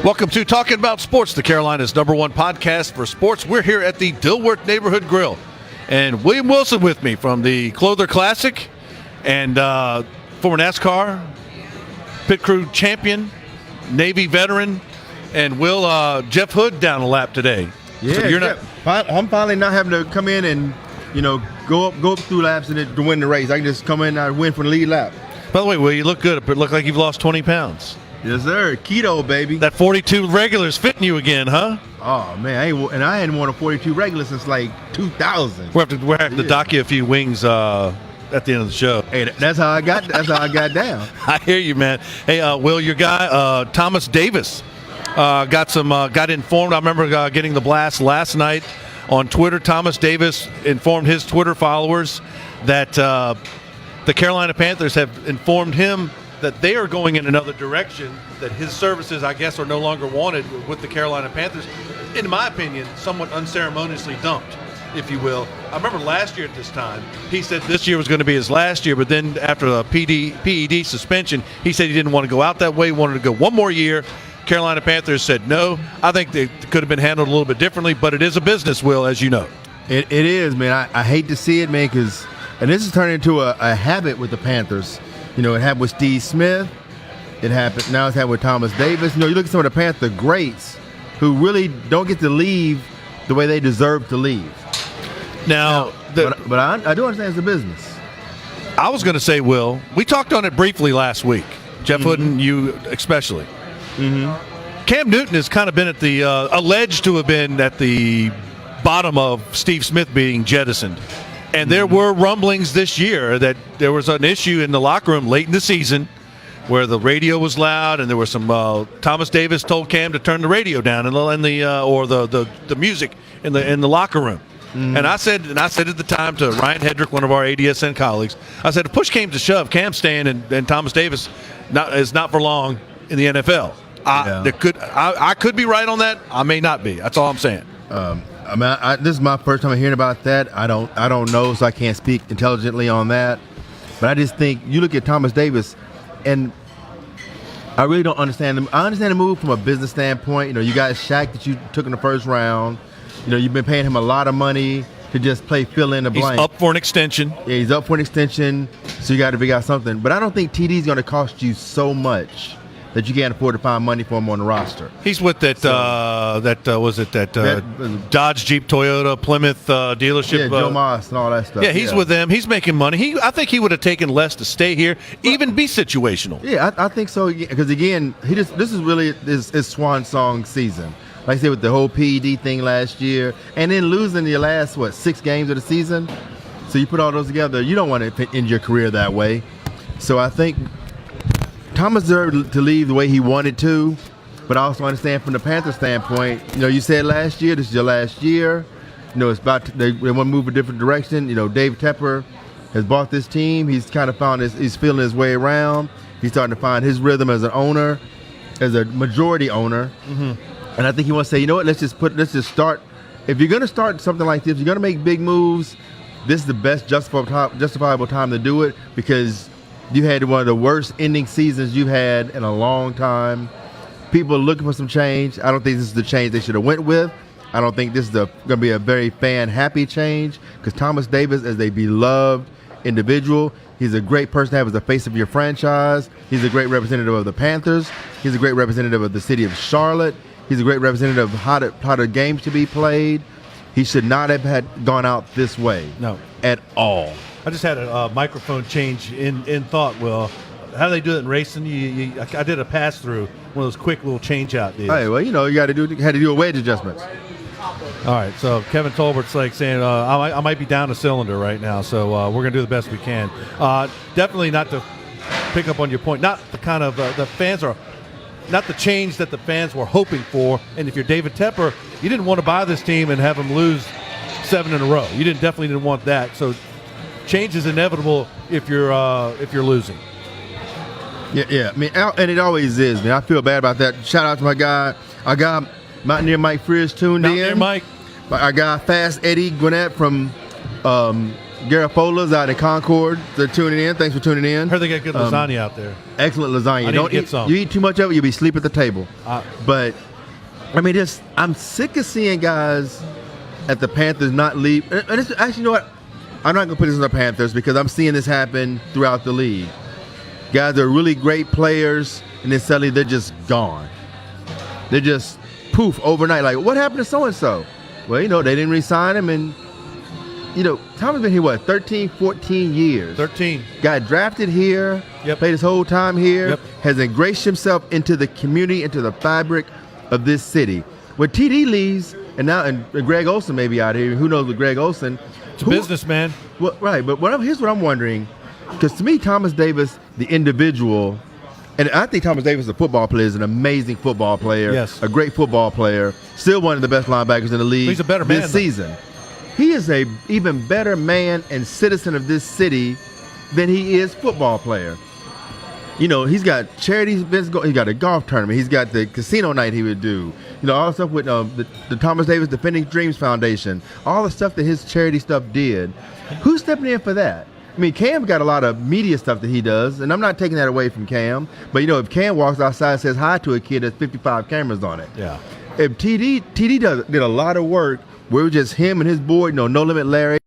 Welcome to Talkin Bout Sports, the Carolina's #1 podcast for sports. We're here at the Dilworth Neighborhood Grill. And William Wilson with me from the Clother Classic and former NASCAR pit crew champion, Navy veteran, and Jeff Hood down a lap today. Yeah, so I'm finally not having to come in and, go up through laps to win the race. I can just come in and win for the lead lap. By the way, Will, you look good. It look like you've lost 20 pounds. Yes, sir. Keto, baby. That 42 regular's fitting you again, huh? Oh, man. I hadn't worn a 42 regular since, 2000. We'll have to dock you a few wings at the end of the show. Hey, that's how I got down. I hear you, man. Hey, Will, your guy, Thomas Davis, got informed. I remember getting the blast last night on Twitter. Thomas Davis informed his Twitter followers that the Carolina Panthers have informed him that they are going in another direction, that his services, I guess, are no longer wanted with the Carolina Panthers. In my opinion, somewhat unceremoniously dumped, if you will. I remember last year at this time, he said this year was going to be his last year, but then after the PED suspension, he said he didn't want to go out that way, wanted to go one more year. Carolina Panthers said no. I think they could have been handled a little bit differently, but it is a business, Will, as you know. It is, man. I hate to see it, man, and this is turning into a habit with the Panthers. It happened with Steve Smith. Now it's happened with Thomas Davis. You look at some of the Panther greats who really don't get to leave the way they deserve to leave. But I do understand it's a business. I was going to say, Will, we talked on it briefly last week. Jeff Hood and you especially. Mm-hmm. Cam Newton has kind of been at the alleged to have been at the bottom of Steve Smith being jettisoned. And there were rumblings this year that there was an issue in the locker room late in the season where the radio was loud, and there was some Thomas Davis told Cam to turn the radio down or the music in the locker room. Mm-hmm. And I said at the time to Ryan Hedrick, one of our ADSN colleagues, I said, if push came to shove, Cam staying and Thomas Davis is not for long in the NFL. I could be right on that. I may not be. That's all I'm saying. This is my first time hearing about that. I don't know, so I can't speak intelligently on that. But I just think you look at Thomas Davis, and I really don't understand him. I understand the move from a business standpoint. You got Shaq that you took in the first round. You've been paying him a lot of money to just play fill in the blank. He's up for an extension. Yeah, he's up for an extention, so you got to figure out something. But I don't think TD is going to cost you so much that you can't afford to find money for him on the roster. He's with that Dodge, Jeep, Toyota, Plymouth dealership. Yeah, Joe Moss and all that stuff. Yeah, he's with them. He's making money. I think he would have taken less to stay here, even be situational. Yeah, I think so. Because again, this is really his swan song season. Like I said, with the whole PED thing last year, and then losing your last 6 games of the season. So you put all those together, you don't want to end your career that way. So I think Thomas deserved to leave the way he wanted to, but I also understand from the Panthers standpoint, you said last year, this is your last year. It's they want to move a different direction. Dave Tepper has bought this team. He's kind of he's feeling his way around. He's starting to find his rhythm as an owner, as a majority owner. Mm-hmm. And I think he wants to say, let's just start. If you're going to start something like this, you're going to make big moves, this is the best justifiable time to do it, because you had one of the worst ending seasons you've had in a long time. People are looking for some change. I don't think this is the change they should have went with. I don't think this is going to be a very fan-happy change, because Thomas Davis is a beloved individual. He's a great person to have as the face of your franchise. He's a great representative of the Panthers. He's a great representative of the city of Charlotte. He's a great representative of how the games should be played. He should not have gone out this way. No. At all. I just had a microphone change in thought, Will. How do they do it in racing? I did a pass-through, one of those quick little change-out deals. Hey, well, you had to do a wedge adjustments. All right, so Kevin Tolbert's saying, I might be down a cylinder right now, so we're going to do the best we can. Definitely not to pick up on your point, not the kind of the fans are – not the change that the fans were hoping for. And if you're David Tepper, you didn't want to buy this team and have them lose 7 in a row. You definitely didn't want that. So change is inevitable if you're losing. Yeah. And it always is, man. I feel bad about that. Shout out to my guy. I got Mountaineer Mike Frears tuned in. Mountaineer Mike. I got Fast Eddie Gwinnett from Garofalo's out in Concord. They're tuning in. Thanks for tuning in. Heard they got good lasagna out there. Excellent lasagna. I need to get some. You eat too much of it, you'll be asleep at the table. But I mean, I'm sick of seeing guys at the Panthers not leave. And it's, actually, you know what? I'm not going to put this on the Panthers because I'm seeing this happen throughout the league. Guys are really great players, and then suddenly they're just gone. They're just poof overnight. Like, what happened to so-and-so? Well, they didn't re-sign him, and, Thomas been here, 13, 14 years. 13. Got drafted here, played his whole time here, has ingratiated himself into the community, into the fabric of this city. When TD leaves, and Greg Olson may be out here, who knows with Greg Olson. It's a businessman. Well, right, but here's what I'm wondering, because to me, Thomas Davis, the individual, and I think Thomas Davis, the football player, is an amazing football player, a great football player, still one of the best linebackers in the league. He's a better man this season. He is a even better man and citizen of this city than he is football player. He's got charity events going. He's got a golf tournament. He's got the casino night he would do. All the stuff with the Thomas Davis Defending Dreams Foundation. All the stuff that his charity stuff did. Who's stepping in for that? I mean, Cam got a lot of media stuff that he does, and I'm not taking that away from Cam. But, if Cam walks outside and says hi to a kid, there's 55 cameras on it. Yeah. If TD did a lot of work where it was just him and his board, No Limit Larry,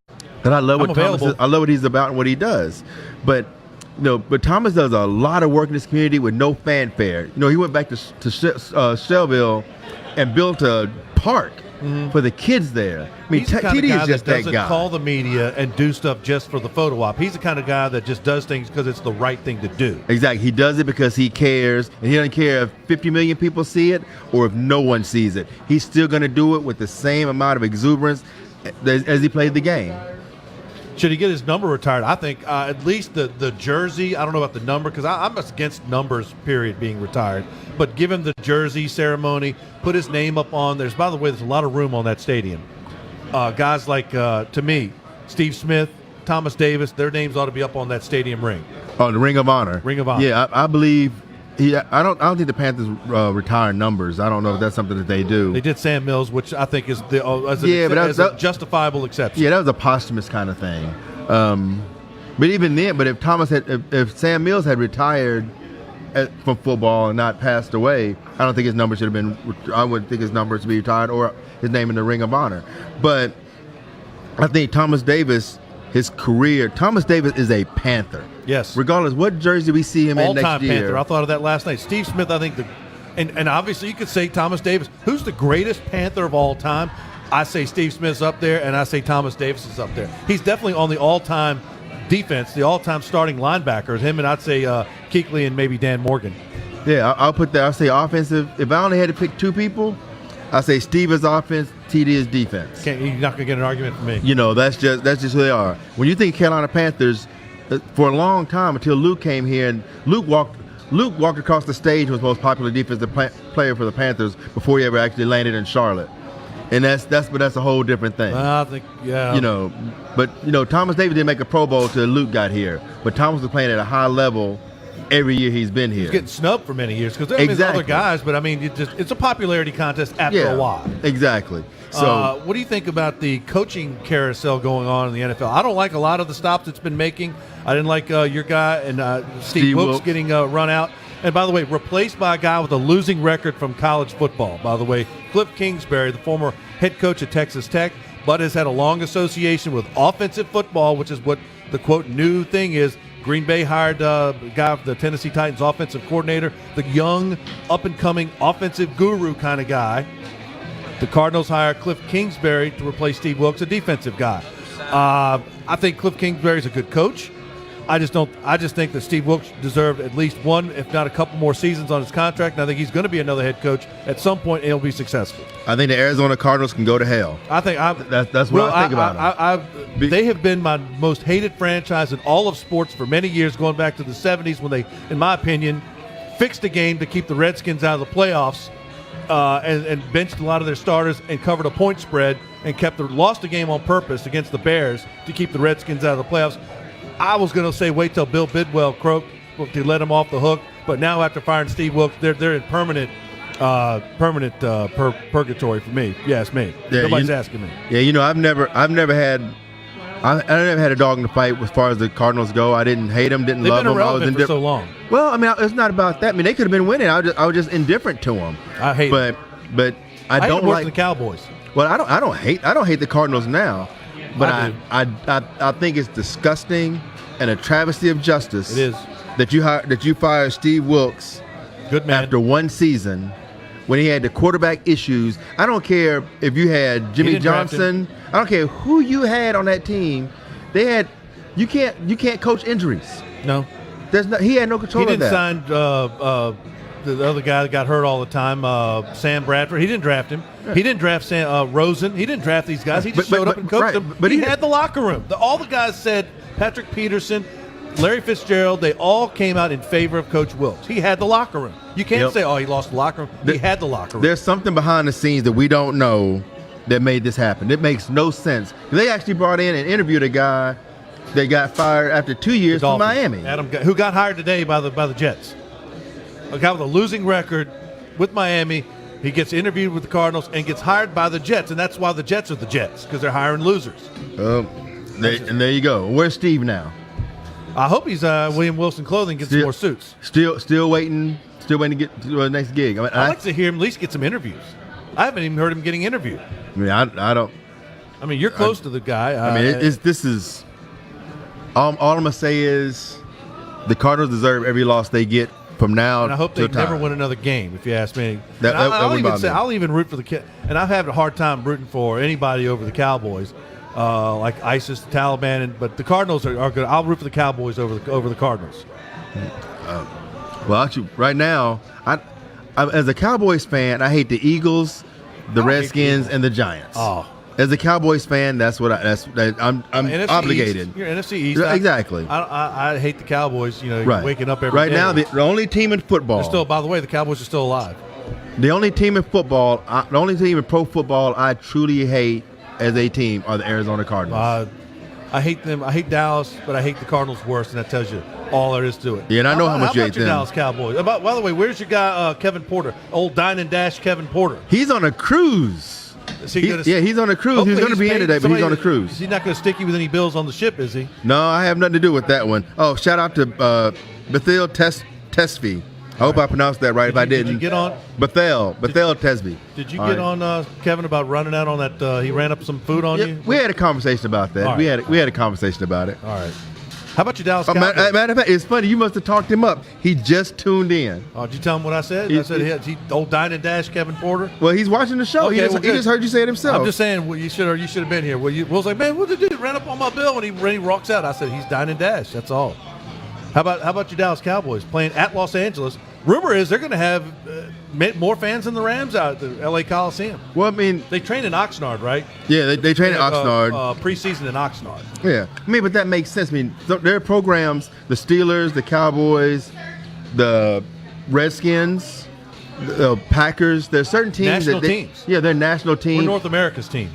then I love what he's about and what he does. But Thomas does a lot of work in this community with no fanfare. He went back to Shelbyville and built a park for the kids there. I mean, he's the kind TD of guy is just that doesn't guy. call the media and do stuff just for the photo op. He's the kind of guy that just does things because it's the right thing to do. Exactly. He does it because he cares, and he doesn't care if 50 million people see it or if no one sees it. He's still going to do it with the same amount of exuberance as he played the game. Should he get his number retired? I think at least the jersey. I don't know about the number because I'm against numbers, period, being retired. But give him the jersey ceremony, put his name up on. By the way, there's a lot of room on that stadium. Guys like, to me, Steve Smith, Thomas Davis, their names ought to be up on that stadium ring. Oh, the Ring of Honor. Ring of Honor. Yeah, I believe. I don't think the Panthers retire numbers. I don't know if that's something that they do. They did Sam Mills, which I think is a justifiable exception. Yeah, that was a posthumous kind of thing. But even then, if Sam Mills had retired from football and not passed away, I don't think his number should have been. I wouldn't think his number should be retired or his name in the Ring of Honor. But I think Thomas Davis, his career, Thomas Davis is a Panther. Yes. Regardless what jersey we see him in next year. All-time Panther. I thought of that last night. Steve Smith, I think, and obviously you could say Thomas Davis. Who's the greatest Panther of all time? I say Steve Smith's up there, and I say Thomas Davis is up there. He's definitely on the all-time defense, the all-time starting linebackers. Him and I'd say Kuechly and maybe Dan Morgan. Yeah, I'll put that. I'll say offensive. If I only had to pick two people, I say Steve is offense, TD is defense. You're not going to get an argument from me. That's just who they are. When you think Carolina Panthers, for a long time until Luke came here, and Luke walked across the stage and was the most popular defensive player for the Panthers before he ever actually landed in Charlotte. And that's a whole different thing. I think, yeah. But Thomas Davis didn't make a Pro Bowl till Luke got here. But Thomas was playing at a high level every year he's been here. He's getting snubbed for many years because there's other guys, but I mean, it's a popularity contest after a while. Exactly. So, what do you think about the coaching carousel going on in the NFL? I don't like a lot of the stops it's been making. I didn't like your guy and Steve Wilkes getting run out. And by the way, replaced by a guy with a losing record from college football. By the way, Cliff Kingsbury, the former head coach at Texas Tech, but has had a long association with offensive football, which is what the, quote, new thing is. Green Bay hired a guy, the Tennessee Titans offensive coordinator, the young, up-and-coming offensive guru kind of guy. The Cardinals hired Cliff Kingsbury to replace Steve Wilkes, a defensive guy. I think Cliff Kingsbury is a good coach. I just think that Steve Wilkes deserved at least one, if not a couple more seasons on his contract. And I think he's going to be another head coach at some point, and he'll be successful. I think the Arizona Cardinals can go to hell. I think that's what I think about them. They have been my most hated franchise in all of sports for many years, going back to the 70s when they, in my opinion, fixed the game to keep the Redskins out of the playoffs. And benched a lot of their starters and covered a point spread and lost the game on purpose against the Bears to keep the Redskins out of the playoffs. I was going to say wait till Bill Bidwell croaked to let him off the hook, but now after firing Steve Wilkes, they're in permanent purgatory for me. Yes, me. Yeah, Nobody's asking me. Yeah, I've never had I never had a dog in the fight as far as the Cardinals go. I didn't hate them, didn't They've love been them. I was irrelevant for indifferent. so long. Well, I mean, it's not about that. I mean, they could have been winning. I was just indifferent to them. I hate them. But I hate don't them worse like than the Cowboys. Well, I don't hate the Cardinals now, but I think it's disgusting and a travesty of justice. It is that you fired Steve Wilkes, good man, after one season when he had the quarterback issues. I don't care if you had Jimmy Johnson. I don't care who you had on that team. You can't coach injuries. No, he had no control of that. He didn't sign the other guy that got hurt all the time, Sam Bradford. He didn't draft him. Yeah. He didn't draft Rosen. He didn't draft these guys. He just showed up and coached them. But he had the locker room. All the guys said, Patrick Peterson, Larry Fitzgerald, they all came out in favor of Coach Wilkes. He had the locker room. You can't say, he lost the locker room. He had the locker room. There's something behind the scenes that we don't know that made this happen. It makes no sense. They actually brought in and interviewed a guy that got fired after 2 years from Miami. Who got hired today by the Jets. A guy with a losing record with Miami. He gets interviewed with the Cardinals and gets hired by the Jets, and that's why the Jets are the Jets, because they're hiring losers. And there you go. Where's Steve now? I hope he's William Wilson Clothing, gets some more suits. Still waiting to get to the next gig. I'd like to hear him at least get some interviews. I haven't even heard him getting interviewed. I mean, I don't. I mean, you're close to the guy. I mean, this is all I'm gonna say is the Cardinals deserve every loss they get from now. And I hope they never win another game, if you ask me. I'll even root for the kid. And I've had a hard time rooting for anybody over the Cowboys, like ISIS, the Taliban. But the Cardinals are good. I'll root for the Cowboys over the Cardinals. Well, actually, right now, I as a Cowboys fan, I hate the Eagles, the Redskins, and the Giants. Oh. As a Cowboys fan, I'm NFC obligated. East, you're NFC East. Exactly. I hate the Cowboys. Waking up every day. Right now, the only team in football. By the way, the Cowboys are still alive. The only team in football, the only team in pro football I truly hate as a team are the Arizona Cardinals. I hate them. I hate Dallas, but I hate the Cardinals worse, and that tells you all there is to it. Yeah, and I know how much you hate them. Dallas Cowboys. By the way, where's your guy, Kevin Porter? Old Dine and Dash Kevin Porter. He's on a cruise. He's on a cruise. He's going to be in today, but he's on a cruise. He's not going to stick you with any bills on the ship, is he? No, I have nothing to do with that one. Oh, shout out to Bethel Tesby. I hope I pronounced that right. If I didn't, did you get on Bethel Tesby? Did you get on Kevin about running out on that? He ran up some food on you. We had a conversation about that. Right. We had a conversation about it. All right. How about your Dallas Cowboys? Matter of fact, it's funny. You must have talked him up. He just tuned in. Oh, did you tell him what I said? I said he old Dine and Dash Kevin Porter. Well, he's watching the show. Okay, he just heard you say it himself. I'm just saying, you should have been here. Will's like, man, what did he do? Ran up on my bill when he rocks out. I said, he's Dine and Dash. That's all. How about your Dallas Cowboys playing at Los Angeles? Rumor is they're going to have more fans than the Rams out at the L.A. Coliseum. Well, I mean, they train in Oxnard, right? Yeah, they train in Oxnard. Preseason in Oxnard. Yeah, I mean, but that makes sense. I mean, their programs: the Steelers, the Cowboys, the Redskins, the Packers. There's certain teams national teams. Yeah, they're national teams. We're North America's team.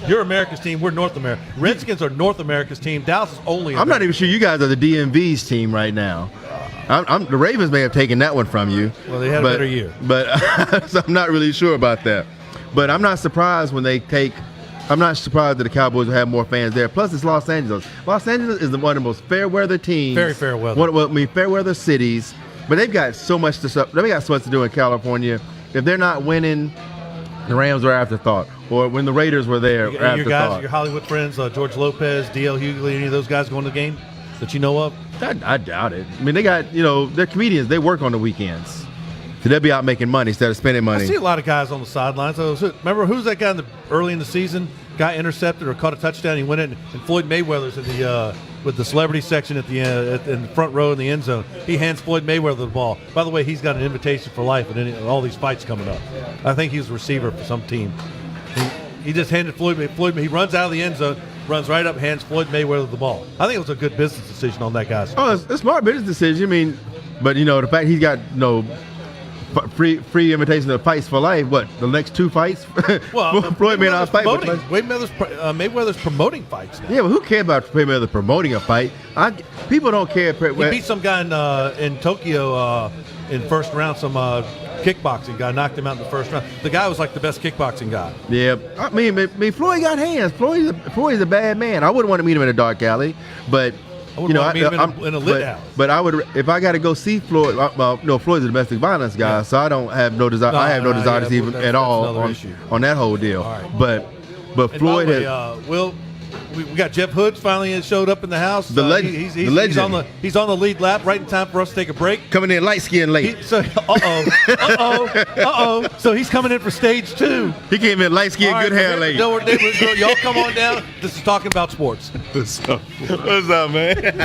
You're America's team. We're North America. Redskins are North America's team. Dallas is only. I'm not even sure you guys are the DMV's team right now. The Ravens may have taken that one from you. Well, they had a better year. But so I'm not really sure about that. But I'm not surprised when they take – I'm not surprised that the Cowboys will have more fans there. Plus, it's Los Angeles. Los Angeles is one of the most fair-weather teams. Very fair weather. Fair-weather cities. But they've got so much to do in California. If they're not winning, the Rams are afterthought. Or when the Raiders were there, afterthought. Your guys, your Hollywood friends, George Lopez, D.L. Hughley, any of those guys going to the game that you know of? I doubt it. I mean, they got, they're comedians. They work on the weekends. So they'll be out making money instead of spending money. I see a lot of guys on the sidelines. Remember, who's that guy early in the season? Guy intercepted or caught a touchdown. He went in, and Floyd Mayweather's in the with the celebrity section at the in the front row in the end zone. He hands Floyd Mayweather the ball. By the way, he's got an invitation for life at all these fights coming up. I think he's a receiver for some team. He just handed Floyd. He runs out of the end zone. Runs right up, hands Floyd Mayweather the ball. I think it was a good business decision on that guy's part. Oh, it's a smart business decision. I mean, but the fact he's got free invitation to fights for life. What, the next 2 fights? Well, Floyd may not fight. Mayweather's promoting fights now. Yeah, but who cares about Mayweather promoting a fight? People don't care. He beat some guy in Tokyo in first round, some kickboxing guy knocked him out in the first round. The guy was like the best kickboxing guy. Yeah, I mean, Floyd got hands. Floyd's a bad man. I wouldn't want to meet him in a dark alley, but I wouldn't want to meet him in a lit house. But I would, if I got to go see Floyd. No, Floyd's a domestic violence guy, so I don't have no desire. I have no desire to see him at all on that whole deal. All right. But Floyd has. We got Jeff Hood finally showed up in the house. The legend. He's legend. He's on the lead lap, right in time for us to take a break. Coming in light skinned late. So he's coming in for stage 2. He came in light skinned, good hair late. Y'all come on down. This is Talking About Sports. What's up, man?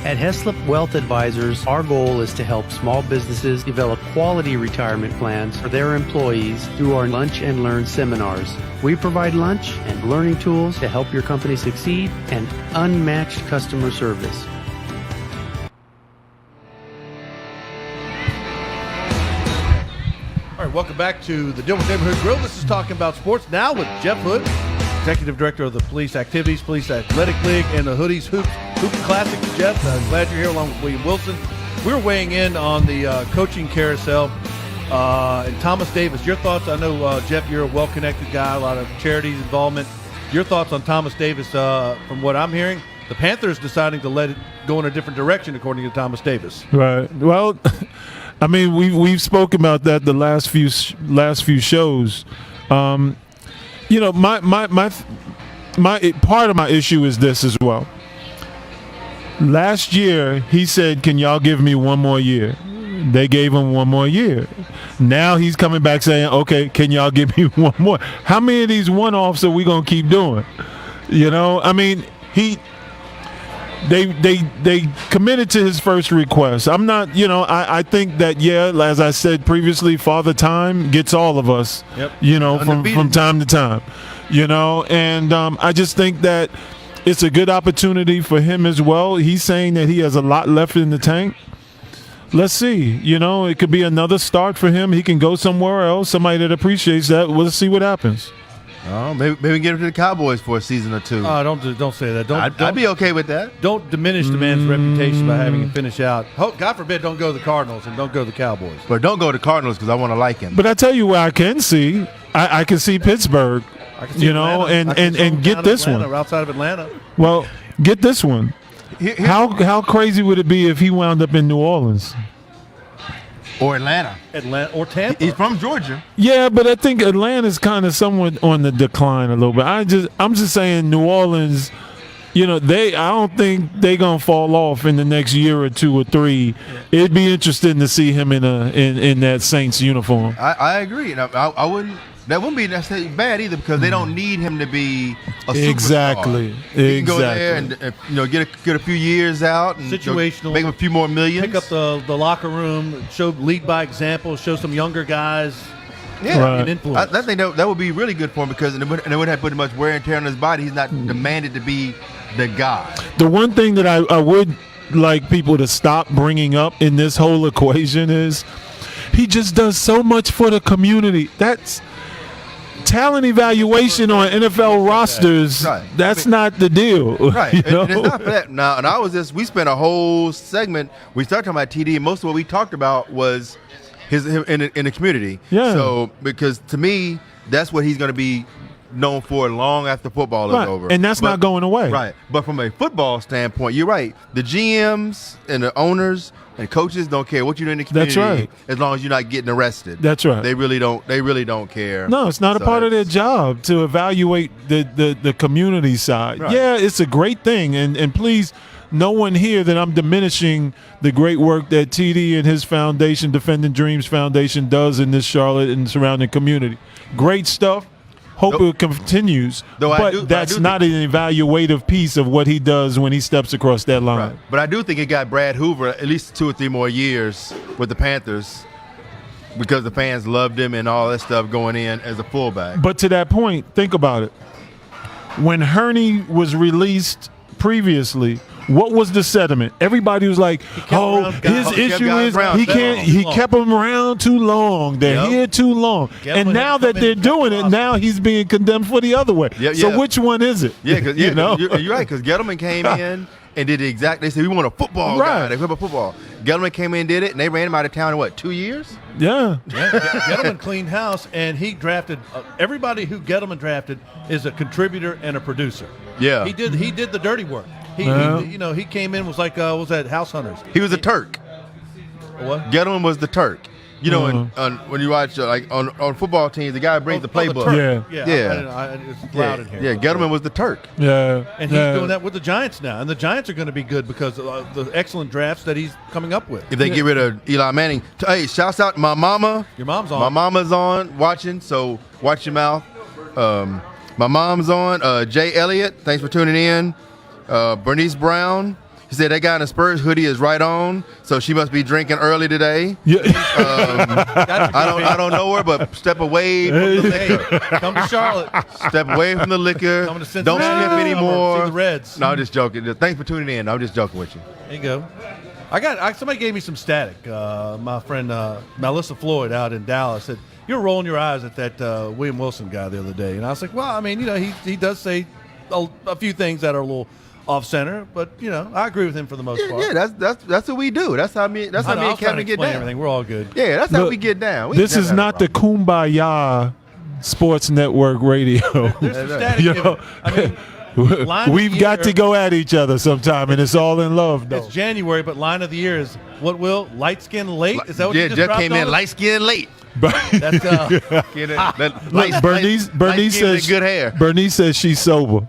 At Heslop Wealth Advisors, our goal is to help small businesses develop quality retirement plans for their employees through our Lunch and Learn seminars. We provide lunch and learning tools to help your company succeed and unmatched customer service. All right, welcome back to the Dilworth Neighborhood Grill. This is Talking About Sports now with Jeff Hood, Executive Director of the Police Activities, Police Athletic League, and the Hoodies Hoop Classic. Jeff, glad you're here along with William Wilson. We're weighing in on the coaching carousel and Thomas Davis. Your thoughts? I know, Jeff, you're a well-connected guy, a lot of charities involvement. Your thoughts on Thomas Davis? From what I'm hearing, the Panthers deciding to let it go in a different direction, according to Thomas Davis. Right. Well, I mean, we've spoken about that the last few shows. You know, my part of my issue is this as well. Last year, he said, "Can y'all give me one more year?" They gave him one more year. Now he's coming back saying, "Okay, can y'all give me one more?" How many of these one-offs are we gonna keep doing? You know, I mean, They committed to his first request. I'm not, you know, I think that, yeah, as I said previously, Father Time gets all of us, you know, from time to time, you know, and I just think that it's a good opportunity for him as well. He's saying that he has a lot left in the tank. Let's see, you know, it could be another start for him. He can go somewhere else, somebody that appreciates that. We'll see what happens. Oh, maybe get him to the Cowboys for a season or two. Don't say that. I'd be okay with that. Don't diminish the man's reputation by having him finish out. God forbid, don't go to the Cardinals and don't go to the Cowboys. But don't go to Cardinals because I want to like him. But I tell you where I can see. I can see Pittsburgh, you know, and get this one. Outside of Atlanta. Well, get this one. How crazy would it be if he wound up in New Orleans? Or Atlanta or Tampa. He's from Georgia. Yeah, but I think Atlanta's kind of somewhat on the decline a little bit. I'm just saying New Orleans, you know, I don't think they're gonna fall off in the next year or 2 or 3. Yeah. It'd be interesting to see him in that Saints uniform. I agree. And I wouldn't. That wouldn't be necessarily bad either because they don't need him to be a superstar. Exactly. He can go there and you know get a few years out and situational, make him a few more millions. Pick up the locker room, lead by example, show some younger guys. Yeah, right. And influence. I think that would be really good for him because it wouldn't have put much wear and tear on his body. He's not demanded to be the guy. The one thing that I would like people to stop bringing up in this whole equation is he just does so much for the community. That's talent evaluation on NFL rosters. Right. That's not the deal. Right. You know? And it's not for that. Now, and we spent a whole segment. We started talking about TD, and most of what we talked about was him in the community. Yeah. So, because to me, that's what he's going to be known for long after football is Right. over. And that's not going away. Right. But from a football standpoint, you're right. The GMs and the owners and coaches don't care what you do in the community. That's right. As long as you're not getting arrested. That's right. They really don't care. No, it's not a So part of their it's- job to evaluate the community side. Right. Yeah, it's a great thing. And please, no one here that I'm diminishing the great work that TD and his foundation, Defending Dreams Foundation, does in this Charlotte and surrounding community. Great stuff. Hope Though- it continues. though I but do- but I that's do not an evaluative piece of what he does when he steps across that line. Right. But I do think it got Brad Hoover at least 2 or 3 more years with the Panthers because the fans loved him and all that stuff going in as a fullback. But to that point, think about it. When Hurney was released previously, what was the sentiment? Everybody was like, "Oh, around his guys- he kept issue guys is around he too can't. long. He kept them around too long. They're Yep. here too long." Gettleman And now had that come they're in and kept doing it, them now he's being condemned for the other way. Yeah, So yeah. which one is it? Yeah, cause, you know, you're right. Because Gettleman came in and did the exact. They said we want a football guy. Right. They put football. Gettleman came in and did it, and they ran him out of town in what 2 years? yeah. Yeah, Gettleman cleaned house, and he drafted everybody who Gettleman drafted is a contributor and a producer. Yeah. he did the dirty work. He he came in was like what was that House Hunters? He was a Turk. What? Gettleman was the Turk. You know, when you watch like on football teams, the guy brings the playbook. Turk. Yeah. Yeah. It's loud in here. Yeah, Gettleman was the Turk. Yeah. And he's yeah. doing that with the Giants now, and the Giants are going to be good because of the excellent drafts that he's coming up with. If they get rid of Eli Manning, hey, shouts out my mama. Your mom's on. My mama's on watching, so watch your mouth. My mom's on. Jay Elliott, thanks for tuning in. Bernice Brown, she said that guy in the Spurs hoodie is right on, so she must be drinking early today. Yeah. I don't know her, but step away from the liquor. Come to Charlotte. Step away from the liquor. Coming to Cincinnati. Don't skip Summer, anymore. see the Reds. No, I'm just joking. Thanks for tuning in. I'm just joking with you. There you go. Somebody gave me some static. My friend Melissa Floyd out in Dallas said, "You're rolling your eyes at that William Wilson guy the other day," and I was like, "Well, I mean, he does say a few things that are a little off center, but I agree with him for the most part." Yeah, that's what we do. That's how me. That's how me and Kevin get down. Everything. We're all good. Yeah, that's how Look, we get down. We This never is have a not the problem. Kumbaya Sports Network Radio. There's some static. Yo, I mean, line of we've the got year- to go at each other sometime, and it's all in love, though. It's January, but line of the year is what? Will light skin late? Is that what Yeah, you just Jeff dropped came on in us? light skinned late. That's Get it? That Look, light- Bernice light-skinned says and good hair. Bernice says she's sober. all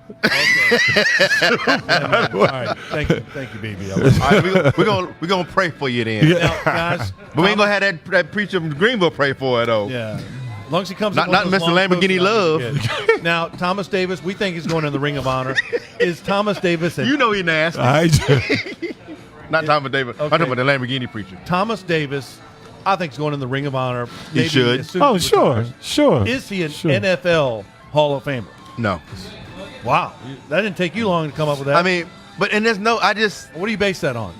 right. Thank you, baby. All right, we're gonna pray for you then. Now, guys, But we ain't gonna have that preacher from Greenville pray for it though. yeah. As long as he comes Not- in one of not those Mr. long Lamborghini coats, I'll be good. Now, Thomas Davis, we think he's going in the Ring of Honor. Is Thomas Davis You know he nasty. Not Thomas Davis. I'm Okay. talking about the Lamborghini preacher. Thomas Davis, I think, is going in the Ring of Honor. He maybe should. as soon Oh, as he sure, retires. sure. Is he an Sure. NFL Hall of Famer? No. Wow. That didn't take you long to come up with that. I mean, and there's no. what do you base that on?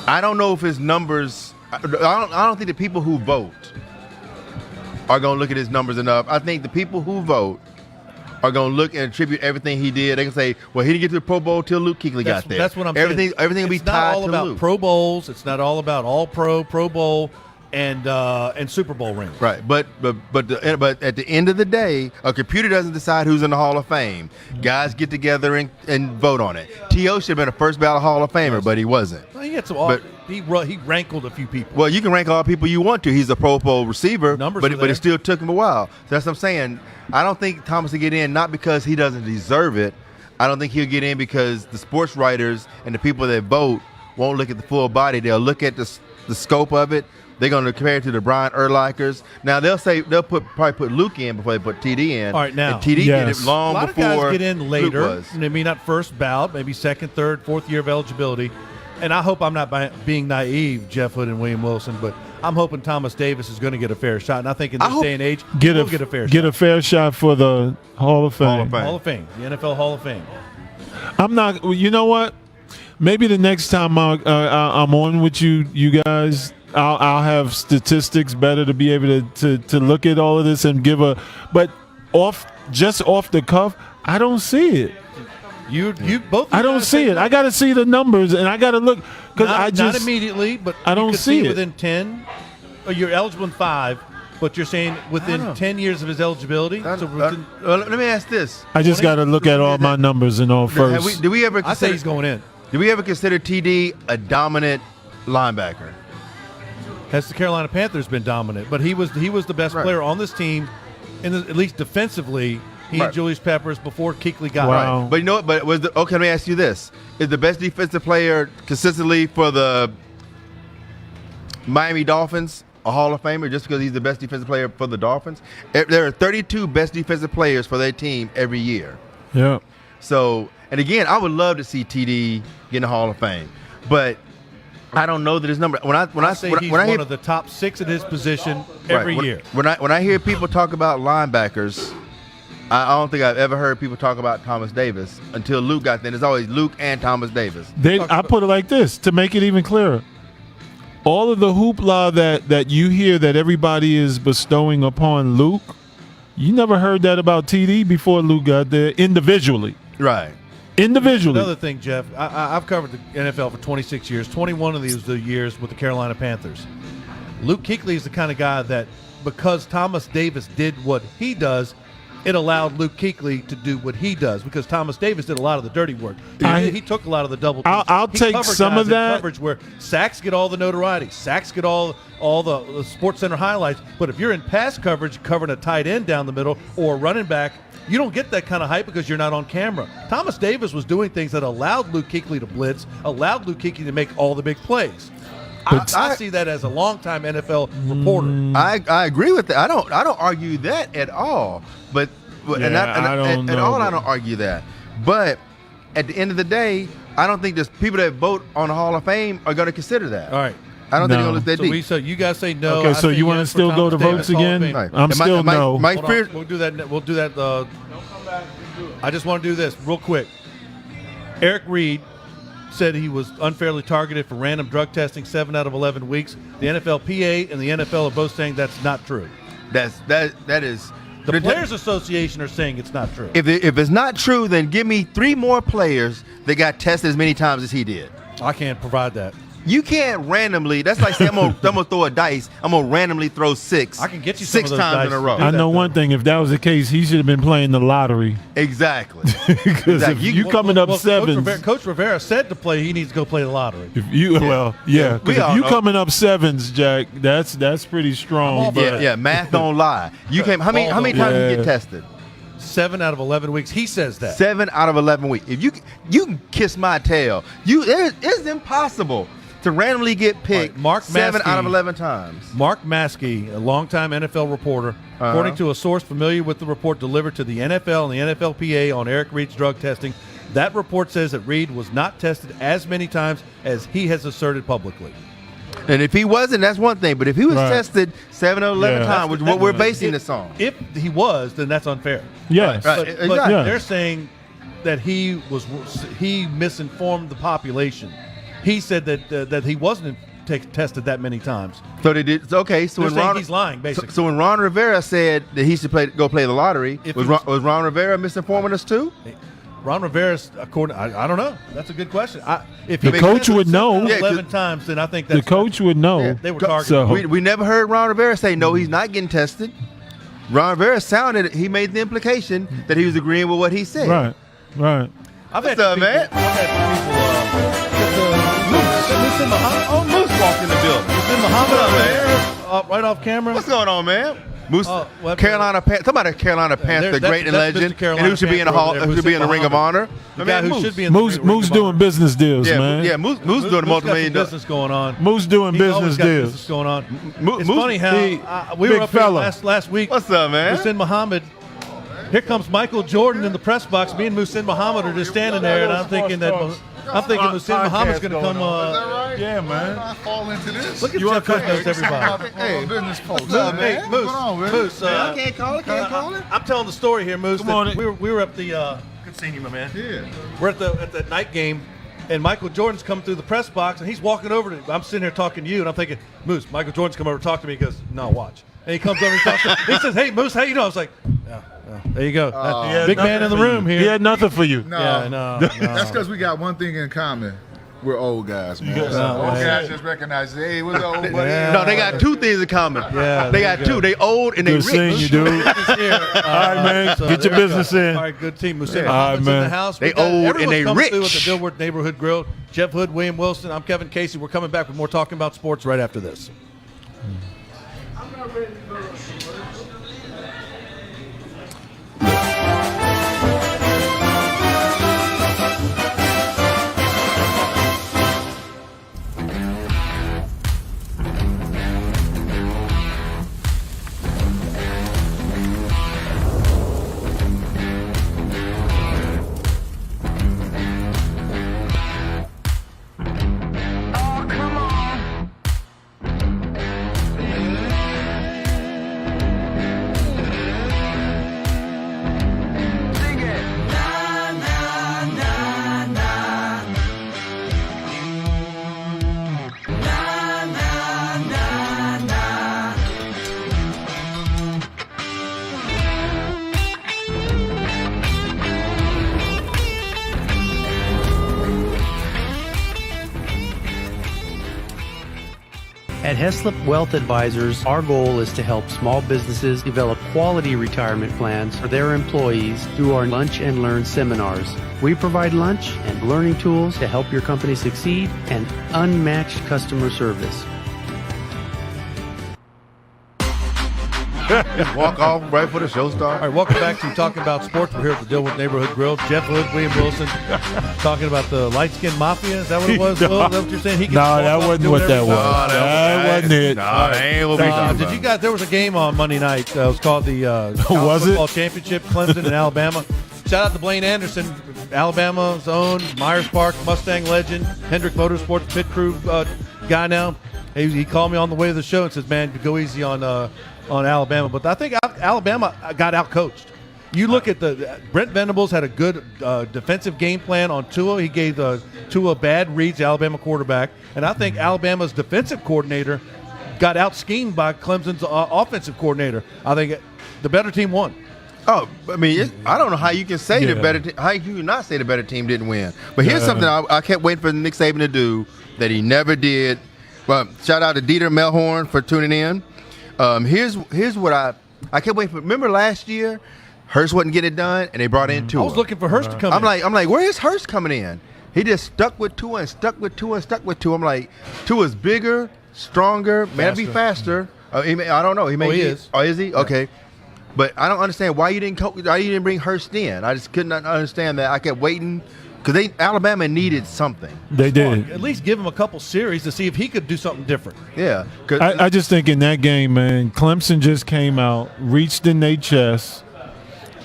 I don't know if his numbers. I don't think the people who vote are gonna look at his numbers enough. I think the people who vote are gonna look and attribute everything he did. They can say, "Well, he didn't get to the Pro Bowl till Luke Kuechly got there." That's what I'm everything, saying. Everything will be It's not tied all to about Luke. Pro Bowls. It's not all about All Pro, Pro Bowl, and Super Bowl rings. Right, but at the end of the day, a computer doesn't decide who's in the Hall of Fame. Guys get together and vote on it. T.O. should have been a first ballot Hall of Famer, but he wasn't. Well, he had some. But- He rankled a few people. Well, you can rank all the people you want to. He's a Pro Bowl receiver, Numbers but are it there. still took him a while. So that's what I'm saying. I don't think Thomas will get in, not because he doesn't deserve it. I don't think he'll get in because the sports writers and the people that vote won't look at the full body. They'll look at the scope of it. They're going to compare it to the Brian Urlachers. Now they'll probably put Luke in before they put TD in. All right, now. and TD Yes. did it long A lot of before guys get in later. Luke was. Maybe not first ballot, maybe second, third, fourth year of eligibility. And I hope I'm not being naive, Jeff Hood and William Wilson, but I'm hoping Thomas Davis is going to get a fair shot. And I think in this day and age, Get he'll get a fair get shot. a fair shot for the Hall of Fame. Hall of Fame. Hall of Fame, the NFL Hall of Fame. I'm not. You know what? Maybe the next time I'm on with you guys, I'll have statistics better to be able to look at all of this and give a. But off the cuff, I don't see it. You both. I don't see it. I got to see the numbers, and I got to look because I not just immediately, but I don't you could see it. within 10. Or you're eligible in 5, But you're saying within 10 years of his eligibility? Let me ask this. I just got to look at all my numbers and all first. Did we ever I say he's going in. Did we ever consider TD a dominant linebacker? Has the Carolina Panthers been dominant? But he was the best player on this team, at least defensively. He and Julius Peppers before Kuechly got Wow. Right. But you know what? But okay, let me ask you this. Is the best defensive player consistently for the Miami Dolphins a Hall of Famer just because he's the best defensive player for the Dolphins? There are 32 best defensive players for their team every year. Yeah. So, and again, I would love to see TD get in the Hall of Fame, but I don't know that his number. When I he's one of the top 6 at his position every year. When I hear people talk about linebackers, I don't think I've ever heard people talk about Thomas Davis until Luke got there. There's always Luke and Thomas Davis. I put it like this to make it even clearer. All of the hoopla that you hear that everybody is bestowing upon Luke, you never heard that about TD before Luke got there individually. Right. Individually. Another thing, Jeff, I've covered the NFL for 26 years. 21 of these are years with the Carolina Panthers. Luke Kuechly is the kind of guy that because Thomas Davis did what he does, it allowed Luke Kuechly to do what he does because Thomas Davis did a lot of the dirty work. He took a lot of the double teams. I'll take some of that coverage where sacks get all the notoriety, sacks get all the Sports Center highlights. But if you're in pass coverage, covering a tight end down the middle or a running back, you don't get that kind of hype because you're not on camera. Thomas Davis was doing things that allowed Luke Kuechly to blitz, allowed Luke Kuechly to make all the big plays. I see that as a longtime NFL reporter. I agree with that. I don't argue that at all. But I don't argue that. But at the end of the day, I don't think there's people that vote on the Hall of Fame are going to consider that. All right. I don't think they're going to look that deep. So you guys say no. Okay, so you want to still go to votes again? Right. I'm still no. We'll do that. We'll do that. I just want to do this real quick. Eric Reed said he was unfairly targeted for random drug testing 7 out of 11 weeks. The NFLPA and the NFL are both saying that's not true. That is. The Players Association are saying it's not true. If it's not true, then give me 3 more players that got tested as many times as he did. I can't provide that. You can't randomly. That's like saying I'm gonna throw a dice. I'm gonna randomly throw 6. I can get you 6 some of those times dice in a row. I know one thing. If that was the case, he should have been playing the lottery. Exactly. Because if you coming up sevens, Coach Rivera said to play, he needs to go play the lottery. if you if you coming up sevens, Jack, that's pretty strong. But Math don't lie. You came. How many times did you get tested? 7 out of 11 weeks. He says that. 7 out of 11 weeks. If you can kiss my tail. It's impossible to randomly get picked Mark 7 Maskey, out of 11 times. Mark Maskey, a longtime NFL reporter, according to a source familiar with the report delivered to the NFL and the NFLPA on Eric Reed's drug testing, that report says that Reed was not tested as many times as he has asserted publicly. And if he wasn't, that's one thing. But if he was tested 7 out of 11 times, which is what we're basing this on. If he was, then that's unfair. Yes. But Exactly. they're saying that he misinformed the population. He said that he wasn't tested that many times. So they did. Okay. So when he's lying, basically. So when Ron Rivera said that he should go play the lottery, was Ron Rivera misinforming us too? Ron Rivera's, according, I don't know. That's a good question. If the coach would know. 11 times, then I think that's the coach would know. Yeah. They were targeted. So we never heard Ron Rivera say no. He's not getting tested. Ron Rivera he made the implication that he was agreeing with what he said. Right. I've had What's up, people, man? Moose walked in the building. Muhammad What's up, man? right off camera. What's going on, man? Moose, well, Carolina Panther. Talk about a Carolina Panther, great and that's legend, Mr. and who should be in the hall, who should be in the Ring of Honor. The guy who should be in the Moose Ring of doing Honor. business deals, man. Yeah, Moose doing multi-million got some business going on. Moose doing He's business always got deals. business going on. It's Moose- funny how we big were up fella. here last week. What's up, man? Muhsin Muhammad. Here comes Michael Jordan in the press box. Me and Muhsin Muhammad are just standing there, and I'm thinking Muhsin Muhammad's going to come. Is that right? Yeah, man. I fall into this. Look at Jeff Hood knows everybody. Hey, business folks. What's up, man? Hey, Moose. What's going on, man? Moose. I can't call it. I'm telling the story here, Moose. Come on. that we were up the. Good seeing you, my man. Yeah. We're at the night game, and Michael Jordan's coming through the press box, and he's walking over to. I'm sitting here talking to you, and I'm thinking, Moose, Michael Jordan's come over to talk to me. He goes, no, watch. And he comes over and talks to me. He says, hey, Moose, how you doing? I was like, yeah, there you go. Big man in the room here. He had nothing for you. No. Yeah, no. That's because we got one thing in common. We're old guys, man. guys- Old guys just recognize, hey, what's the old buddy? No, they got two things in common. Yeah, they there got you two. go. They old and they Good seeing rich. you, dude. All right, man. Get your there you business go. in. All right, good team. Musa Yeah. Muhammad's All right, in the man. house. They We got- old and everyone's they coming through with rich. the Dilworth Neighborhood Grill. Jeff Hood, William Wilson. I'm Kevin Casey. We're coming back with more Talking About Sports right after this. At Heslop Wealth Advisors, our goal is to help small businesses develop quality retirement plans for their employees through our Lunch and Learn seminars. We provide lunch and learning tools to help your company succeed and unmatched customer service. Walk off right for the show All start. right, welcome back to Talking About Sports. We're here at the Dilworth Neighborhood Grill. Jeff Hood, William Wilson, talking about the light skin mafia. Is that what it was? No. Will? Is that what you're saying? He No, that wasn't what that was. No, That wasn't it. Nah, that ain't what we talking Did about. you guys? There was a game on Monday night. It was called the Was College it? Football Championship, Clemson and Alabama. Shout out to Blaine Anderson, Alabama's own Myers Park Mustang legend, Hendrick Motorsports pit crew guy now. He called me on the way to the show and says, "Man, go easy on Alabama." But I think Alabama got outcoached. You look at Brent Venables had a good defensive game plan on Tua. He gave Tua bad reads, the Alabama quarterback, and I think Alabama's defensive coordinator got out schemed by Clemson's offensive coordinator. I think the better team won. Oh, I mean, I don't know how you can say the Yeah. better. How you not say the better team didn't win? But here's something I kept waiting for Nick Saban to do that he never did. But shout out to Dieter Melhorn for tuning in. Here's what I kept waiting for. Remember last year, Hurst wasn't getting it done, and they brought in Tua. I was looking for Hurst to come I'm in. like, where is Hurst coming in? He just stuck with Tua and stuck with Tua and stuck with Tua. I'm like, Tua's bigger, stronger, may be faster. I don't know. He may he be. is. Oh, is he? Okay. But I don't understand why you didn't bring Hurst in. I just couldn't understand that. I kept waiting because Alabama needed something. They did. At least give him a couple series to see if he could do something different. Yeah. 'Cause- I just think in that game, man, Clemson just came out, reached in their chest,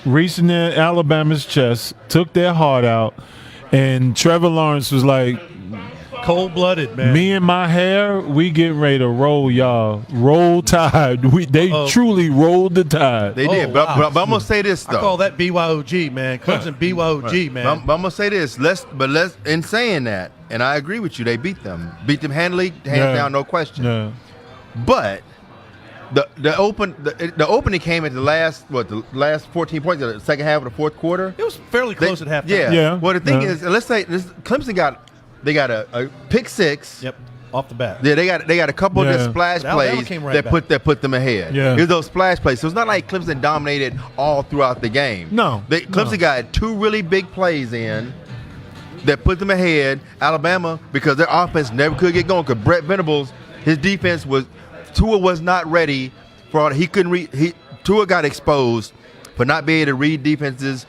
reached in their Alabama's chest, took their heart out, and Trevor Lawrence was like, Cold-blooded, man. "Me and my hair, we getting ready to roll, y'all. Roll Tide." They truly rolled the tide. they did. Oh, But, wow. but I'm gonna say this I call though. that BYOG, man. Clemson BYOG, man. But I'm gonna say this. Let's in saying that, and I agree with you. They beat them handily, hands Yeah. down, no question. Yeah. But the opening came at the last 14 points of the second half of the fourth quarter. It was fairly close at halftime. Yeah. Yeah. Well, the thing Yeah. is, let's say Clemson got a pick six. Yep. Off the bat. Yeah, they got a couple Yeah. of the splash But Alabama plays came right that put them ahead. Yeah. It was those splash plays. So it's not like Clemson dominated all throughout the game. No, Clemson no. got two really big plays in that put them ahead. Alabama, because their offense never could get going, because Brett Venables, his defense Tua was not ready for all. He couldn't read. Tua got exposed for not being able to read defenses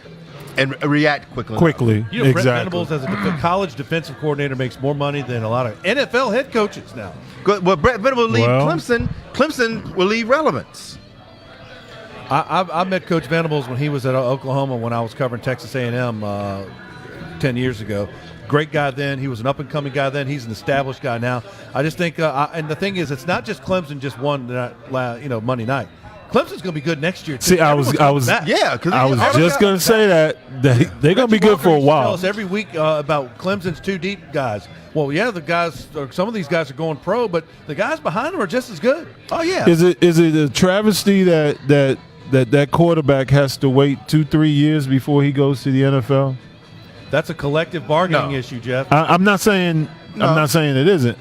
and react quickly. You know, Brett exactly. Venables as a college defensive coordinator makes more money than a lot of NFL head coaches now. Well, Brett Venables leave Well- Clemson. Clemson will leave relevance. I met Coach Venables when he was at Oklahoma when I was covering Texas A&M 10 years ago. Great guy then. He was an up-and-coming guy then. He's an established guy now. I just think, and the thing is, it's not just Clemson just won Monday night. Clemson's going to be good next year, too. See, I was Yeah, because I was just gonna say that they're gonna be good for a Tell while. us every week about Clemson's two deep guys. Well, yeah, the guys, or some of these guys are going pro, but the guys behind them are just as good. Oh yeah. Is it a travesty that quarterback has to wait 2-3 years before he goes to the NFL? That's a collective bargaining No. issue, Jeff. I'm not saying I'm not saying it isn't.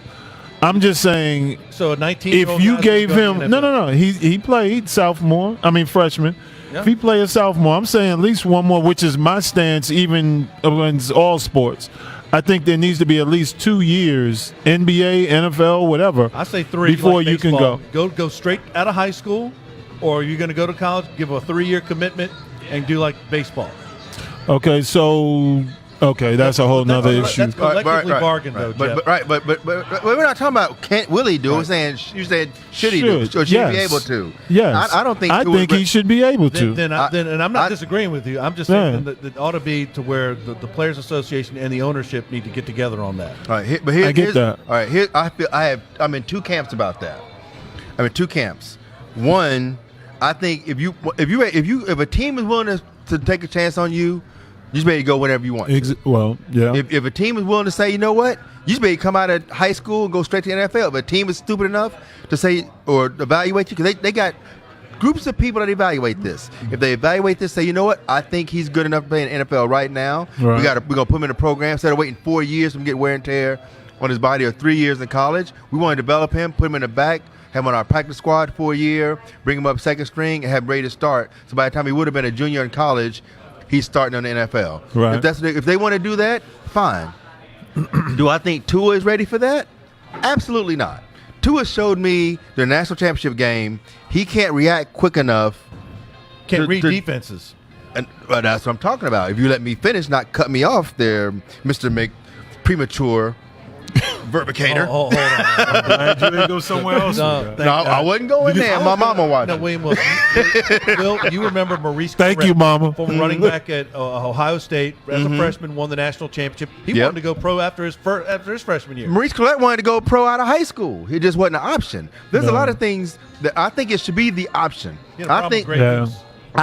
I'm just saying. So a 19. If you gave him no, he played freshman. Yeah. If he played a sophomore, I'm saying at least one more, which is my stance, even against all sports. I think there needs to be at least 2 years, NBA, NFL, whatever. I say 3 before like you can go. Go straight out of high school, or you're going to go to college, give a 3-year commitment, and do like baseball. Okay, so that's a whole nother issue. That's collectively bargained, though, Jeff. But we're not talking about can't will he do it. We're saying you said should he do it, or should he be able to? Yes, I don't think. I think he should be able to. And I'm not disagreeing with you. I'm just saying that it ought to be to where the Players Association and the ownership need to get together on that. All right, I get that. All right, I'm in 2 camps about that. I'm in 2 camps. One, I think if a team is willing to take a chance on you, you just better go whenever you want. If a team is willing to say, you know what, you just better come out of high school and go straight to the NFL. If a team is stupid enough to say or evaluate you, because they got groups of people that evaluate this. If they evaluate this, say, you know what, I think he's good enough to play in the NFL right now. Right. We're gonna put him in a program instead of waiting 4 years to get wear and tear on his body, or 3 years in college. We want to develop him, put him in the back, have him on our practice squad for a year, bring him up second string, and have him ready to start. So by the time he would have been a junior in college, he's starting on the NFL. Right. If they want to do that, fine. Do I think Tua is ready for that? Absolutely not. Tua showed me the national championship game. He can't react quick enough. Can't read defenses. And that's what I'm talking about. If you let me finish, not cut me off there, Mr. Premature Verbicator. Hold on. I'm glad you didn't go somewhere else. No, I wasn't going there. My mama watched. No, William Wilson. Will, you remember Maurice Thank Clarett, you, Mama. former running back at Ohio State, as a freshman, won the national championship. He wanted to go pro after his freshman year. Maurice Clarett wanted to go pro out of high school. It just wasn't an option. There's a lot of things that I think it should be the option. I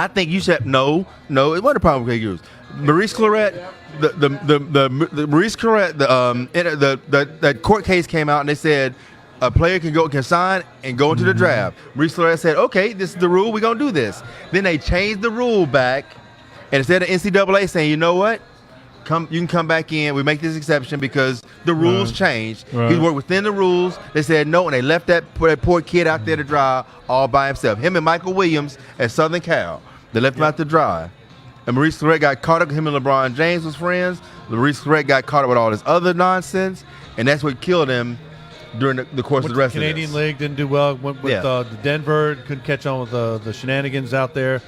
think you said no. It wasn't a problem with Greg Hughes. Maurice Clarett, the Maurice Clarett, that court case came out and they said a player can sign and go into the draft. Maurice Clarett said, okay, this is the rule. We're gonna do this. Then they changed the rule back, and instead of NCAA saying, you know what, you can come back in. We make this exception because the rules changed. Right. He worked within the rules. They said no, and they left that poor kid out there to dry all by himself. Him and Michael Williams at Southern Cal. They left him out to dry. And Maurice Clarett got caught up. Him and LeBron James was friends. Maurice Clarett got caught up with all this other notness, and that's what killed him during the course of the rest of this. Canadian League didn't do well. Went with the Denver, couldn't catch on with the shenanigans out there.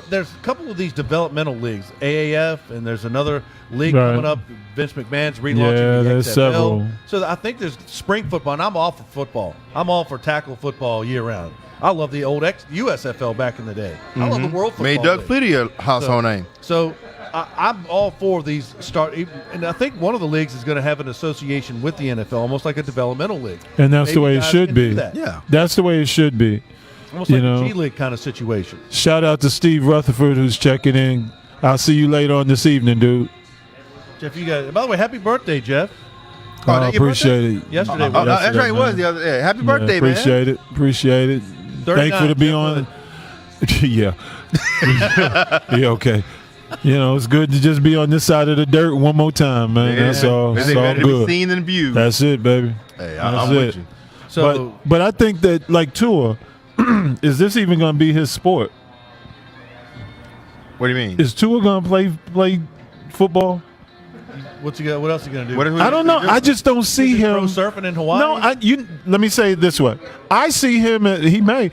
There's a couple of these developmental leagues, AAF, and there's another league coming up. Vince McMahon's relaunching the there's XFL. several. So I think there's spring football, and I'm all for football. I'm all for tackle football year round. I love the old USFL back in the day. I love the World Football Made Doug League. Flutie a household name. So I'm all for these and I think one of the leagues is going to have an association with the NFL, almost like a developmental league. And that's the Maybe way it guys should can be. do that. Yeah. That's the way it should be. Almost like a G League kind of situation. Shout out to Steve Rutherford who's checking in. I'll see you later on this evening, dude. Jeff, you guys. By the way, happy birthday, Jeff. I appreciate it. Yesterday. That's right. It was the other day. Happy birthday, man. Appreciate it. 39, Thankful to be on. Yeah. Yeah, okay. It's good to just be on this side of the dirt one more time, man. Yeah. That's all. It's all better to good. be seen than viewed. That's it, baby. Hey, I'm with you. So, but I think that, like Tua, is this even going to be his sport? What do you mean? Is Tua going to play football? what else is he going to do? I don't know. I just don't see Is he him pro surfing in Hawaii. No, let me say it this way. I see him. He may.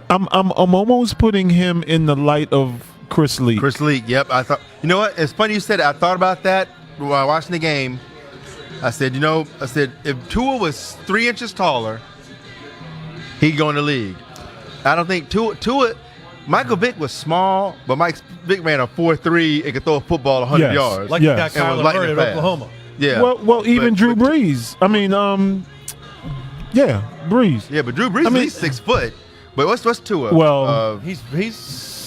I'm almost putting him in the light of Chris Leak. Chris Leak. Yep. I thought. You know what? It's funny you said it. I thought about that while watching the game. I said, if Tua was 3 inches taller, he'd go in the league. I don't think Tua. Michael Vick was small, but Mike Vick ran a 4.3 and could throw a football 100 yards. Like he got And was Kyler lightning Murray at fast. Oklahoma. Yeah. Well, even Drew Brees. I mean, Brees. Yeah, but Drew Brees is 6 foot. But what's Tua? Well,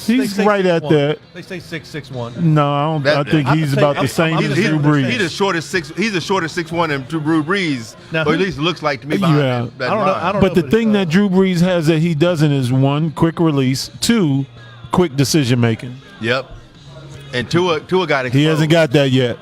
He's right at that. They say 6'1". No, I don't. I think he's about the same as Drew Brees. He's the shortest 6'1" than Drew Brees, Now, or at least looks like to me. Behind Yeah. that I don't But know, the thing that Drew Brees has that he doesn't is 1, quick release, 2, quick decision making. Yep. And Tua got exposed. He hasn't got that yet.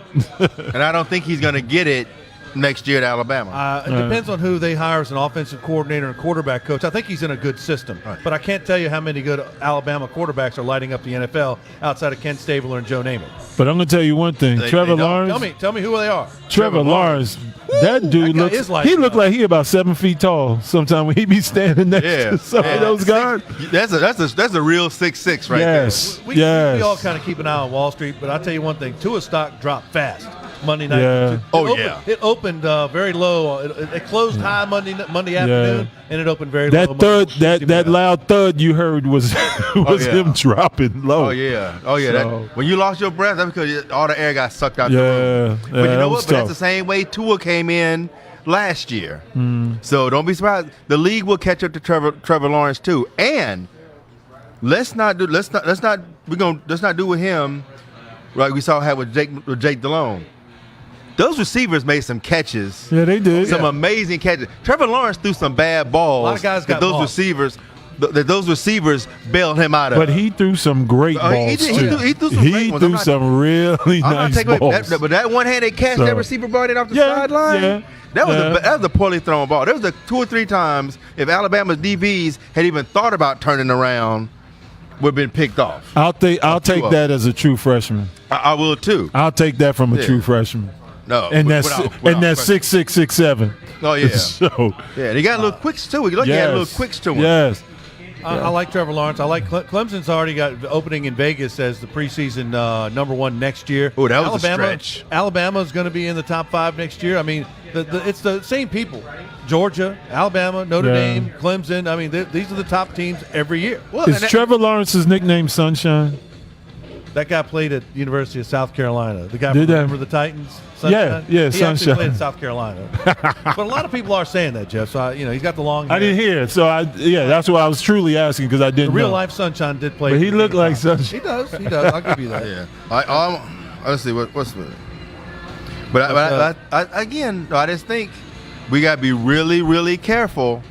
And I don't think he's going to get it next year at Alabama. It depends on who they hire as an offensive coordinator and quarterback coach. I think he's in a good system, but I can't tell you how many good Alabama quarterbacks are lighting up the NFL outside of Ken Stabler and Joe Namath. But I'm going to tell you one thing. Trevor Lawrence. Tell me who they are. Trevor Lawrence. That dude he looked like he about 7 feet tall sometime when he be standing next to some of those guys. That's a real 6'6" right there. We all kind of keep an eye on Wall Street, but I'll tell you one thing. Tua's stock dropped fast Monday night. Yeah. It opened very low. It closed high Monday afternoon, and it opened very low. That loud thud you heard was him dropping low. Oh yeah. When you lost your breath, that's because all the air got sucked out the room. But you know what? But that's the same way Tua came in last year. So don't be surprised. The league will catch up to Trevor Lawrence too. And let's not do with him like we saw have with Jake Delhomme. Those receivers made some catches. Yeah, they did. Some amazing catches. Trevor Lawrence threw some bad balls. A lot of guys got those receivers bailed him out of. But he threw some great balls too. He threw some great ones. He threw some really nice balls. But that one-handed catch that receiver brought it off the sideline. That was a poorly thrown ball. There was 2 or 3 times if Alabama's DBs had even thought about turning around, would have been picked off. I'll take that as a true freshman. I will too. I'll take that from a true freshman. No, and that's 6'6", 6'7". Oh yeah. So he got a little quicks too. He had a little quicks to him. Yes. I like Trevor Lawrence. I like Clemson's already got the opening in Vegas as the preseason #1 next year. Oh, that was a stretch. Alabama's going to be in the top 5 next year. I mean, it's the same people. Georgia, Alabama, Notre Dame, Clemson. I mean, these are the top teams every year. Is Trevor Lawrence's nickname Sunshine? That guy played at University of South Carolina. The guy remember the Titans? Sunshine? Yeah, he Sunshine. Actually played in South Carolina. But a lot of people are saying that, Jeff. So he's got the long hair. I didn't hear it, so that's why I was truly asking because I didn't know. Real life Sunshine did play. But he looked like Sunshine. He does. I'll give you that. Yeah. Let's see what's the. But I just think we got to be really, really careful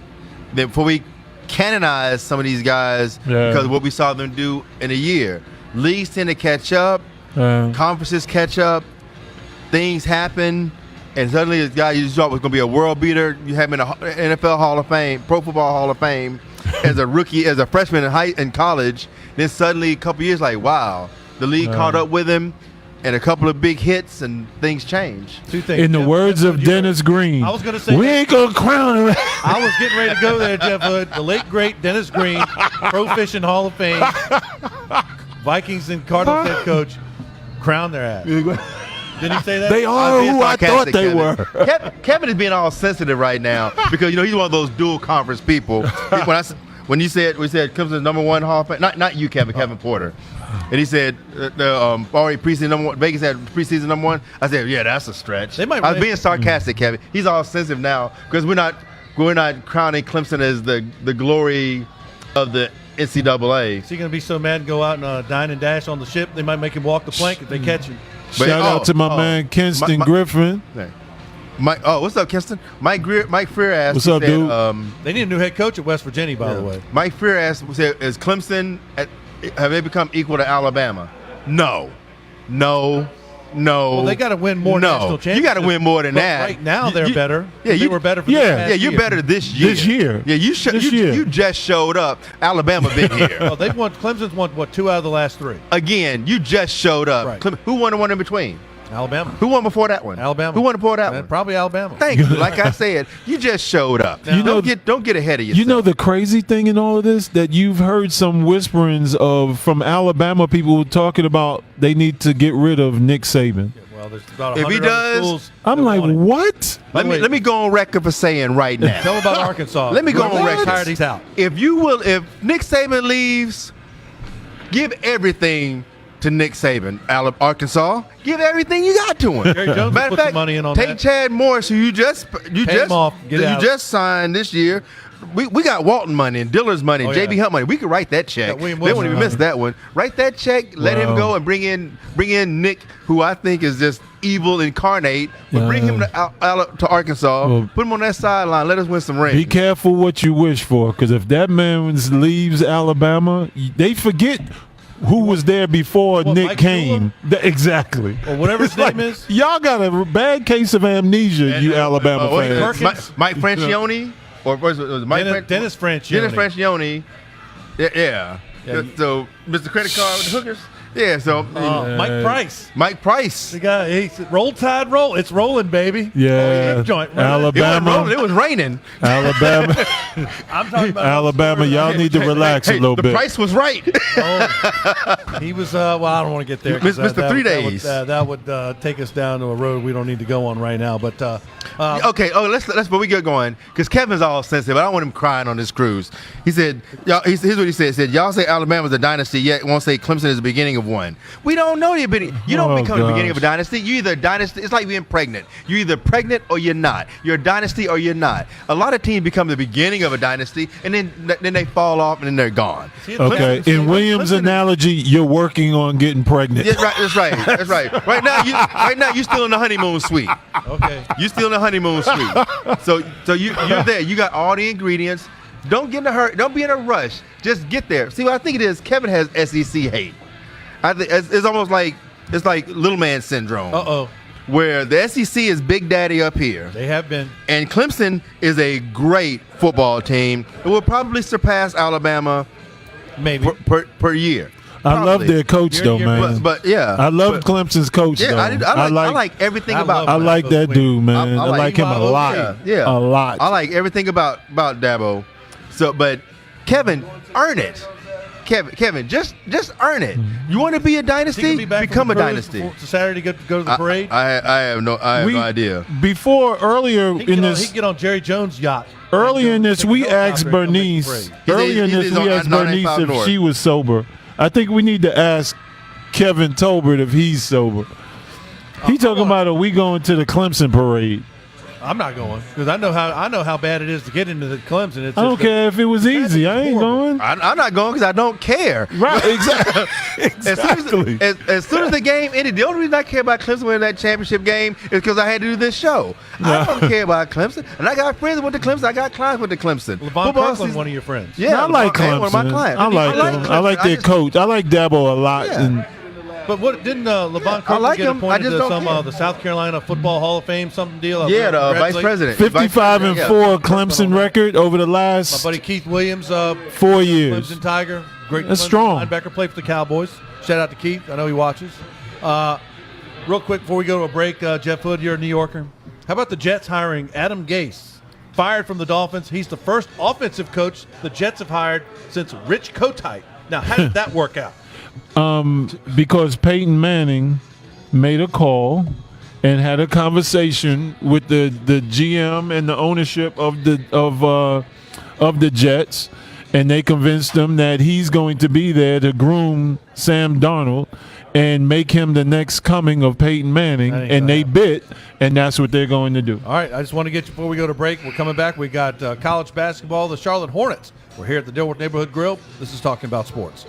before we canonize some of these guys because of what we saw them do in a year. Leagues tend to catch up, conferences catch up, things happen, and suddenly this guy you thought was going to be a world beater, you have him in the NFL Hall of Fame, Pro Football Hall of Fame, as a rookie, as a freshman in college. Then suddenly a couple years, like wow, the league caught up with him, and a couple of big hits, and things change. 2 things. In the words of Dennis Green, I was going to say we ain't gonna crown him. I was getting ready to go there, Jeff Hood. The late great Dennis Green, Pro Fishing Hall of Fame. Vikings and Cardinals head coach crown their ass. Didn't he say that? They are who I thought they were. Kevin is being all sensitive right now because he's one of those dual conference people. When we said Clemson's #1 Hall of Fame, not you, Kevin Porter, and he said already preseason #1. Vegas had preseason #1. I said, yeah, that's a stretch. I was being sarcastic, Kevin. He's all sensitive now because we're not crowning Clemson as the glory of the NCAA. Is he going to be so mad and go out and dine and dash on the ship? They might make him walk the plank if they catch him. Shout out to my man Kinston Griffin. What's up, Kinston? Mike Freer asked. What's up, dude? They need a new head coach at West Virginia, by the way. Mike Freer asked, "Is Clemson have they become equal to Alabama?" No. Well, they got to win more national championships. You got to win more than that. Right now, they're better. Yeah, they were better for this past you're year. better this year. This year. Yeah, you just showed up. Alabama been here. Well, Clemson's won, 2 out of the last 3. Again, you just showed up. Right. Who won the one in between? Alabama. Who won before that one? Alabama. Who won before that one? Probably Alabama. Thank you. Like I said, you just showed up. Now, don't get ahead of yourself. You know the crazy thing in all of this that you've heard some whisperings from Alabama people talking about they need to get rid of Nick Saban. Well, there's about if he does, I'm like, what? Let me go on record for saying right now. Tell him about Arkansas. Let me go on record. He's out. If Nick Saban leaves, give everything to Nick Saban, Arkansas. Give everything you got to him. Jerry Jones Matter of put fact, some money in on take that. Chad Morris, who you just signed this year. We got Walton money and Diller's money and JB Hunt money. We could write that check. They won't even miss that one. Write that check. Let him go and bring in Nick, who I think is just evil incarnate. But bring him to Arkansas. Put him on that sideline. Let us win some rings. Be careful what you wish for, because if that man leaves Alabama, they forget who was there before Nick Mike came. Exactly. Or whatever his It's like, name is. Y'all got a bad case of amnesia, you Alabama fans. Perkins? Mike Francione? Or was it Mike Dennis Francione. Dennis Francione. Yeah. So, Mr. Credit Card with the hookers? Yeah, so Mike Price. Mike Price. The guy, he's roll tide roll. It's rolling, baby. Yeah. Joint, Alabama. It was raining. Alabama. I'm talking about Alabama, y'all need to relax a little the bit. price was right. He was. Well, I don't want to get there. 'cause, Mr. 3 days. That would take us down to a road we don't need to go on right now. But Okay. Oh, let's before we get going, because Kevin's all sensitive. I don't want him crying on this cruise. He said, "Y'all." Here's what he said. He said, "Y'all say Alabama's a dynasty, yet won't say Clemson is the beginning of one. We don't know the beginning. You don't become the beginning of a dynasty. You either a dynasty. It's like being pregnant. You're either pregnant or you're not. You're a dynasty or you're not. A lot of teams become the beginning of a dynasty, and then they fall off and then they're gone. Okay. In Williams' analogy, you're working on getting pregnant. Yeah, right, that's right. That's right. Right now, you're still in the honeymoon suite. okay. You're still in the honeymoon suite. So you're there. You got all the ingredients. Don't get in a hurry. Don't be in a rush. Just get there. See what I think it is? Kevin has SEC hate. I think it's almost like little man syndrome. Where the SEC is Big Daddy up here. They have been. And Clemson is a great football team. It will probably surpass Alabama Maybe per year. I love their coach, though, man. But yeah. I love Clemson's coach, though. I like everything about I like that dude, man. I like him a lot. Yeah. A lot. I like everything about Dabo. So, but Kevin, earn it. Kevin, just earn it. You want to be a dynasty? Become a dynasty. Saturday to go to the parade. I have no idea. Earlier in this, he can get on Jerry Jones' yacht. Earlier in this, we asked Bernice. If she was sober. I think we need to ask Kevin Tolbert if he's sober. He talking about, are we going to the Clemson parade? I'm not going because I know how bad it is to get into the Clemson. I don't care if it was easy. I ain't going. I'm not going because I don't care. Right? Exactly. As soon as the game ended, the only reason I care about Clemson winning that championship game is because I had to do this show. I don't care about Clemson, and I got friends that went to Clemson. I got clients went to Clemson. LeVon Kirkland, one of your friends. Yeah, I like Clemson. One of my clients. I like them. I like their coach. I like Dabo a lot. Yeah. And But what didn't LeVon Kirkland get appointed to some the South Carolina Football Hall of Fame something deal? Yeah, the vice president. 55-4 Clemson record over the last my buddy Keith Williams, 4 years. Clemson Tiger, great That's Clemson strong. linebacker, played for the Cowboys. Shout out to Keith. I know he watches. Real quick before we go to a break, Jeff Hood, you're a New Yorker. How about the Jets hiring Adam Gase, fired from the Dolphins? He's the first offensive coach the Jets have hired since Rich Kotite. Now, how did that work out? Because Peyton Manning made a call and had a conversation with the GM and the ownership of the Jets, and they convinced him that he's going to be there to groom Sam Darnold and make him the next coming of Peyton Manning, and they bit, and that's what they're going to do. All right, I just want to get you before we go to break. We're coming back. We got college basketball, the Charlotte Hornets. We're here at the Dilworth Neighborhood Grill. This is Talking About Sports.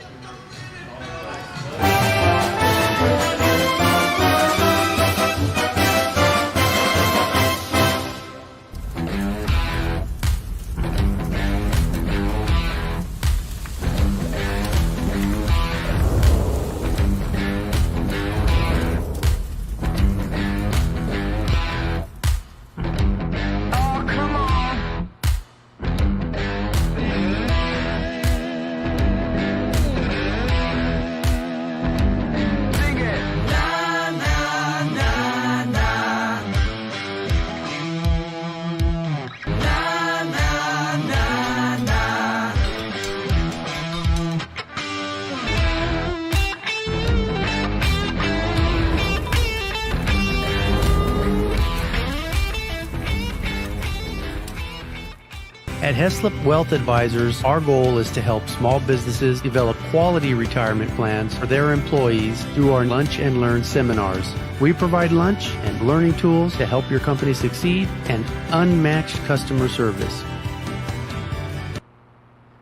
At Heslop Wealth Advisors, our goal is to help small businesses develop quality retirement plans for their employees through our Lunch and Learn seminars. We provide lunch and learning tools to help your company succeed and unmatched customer service.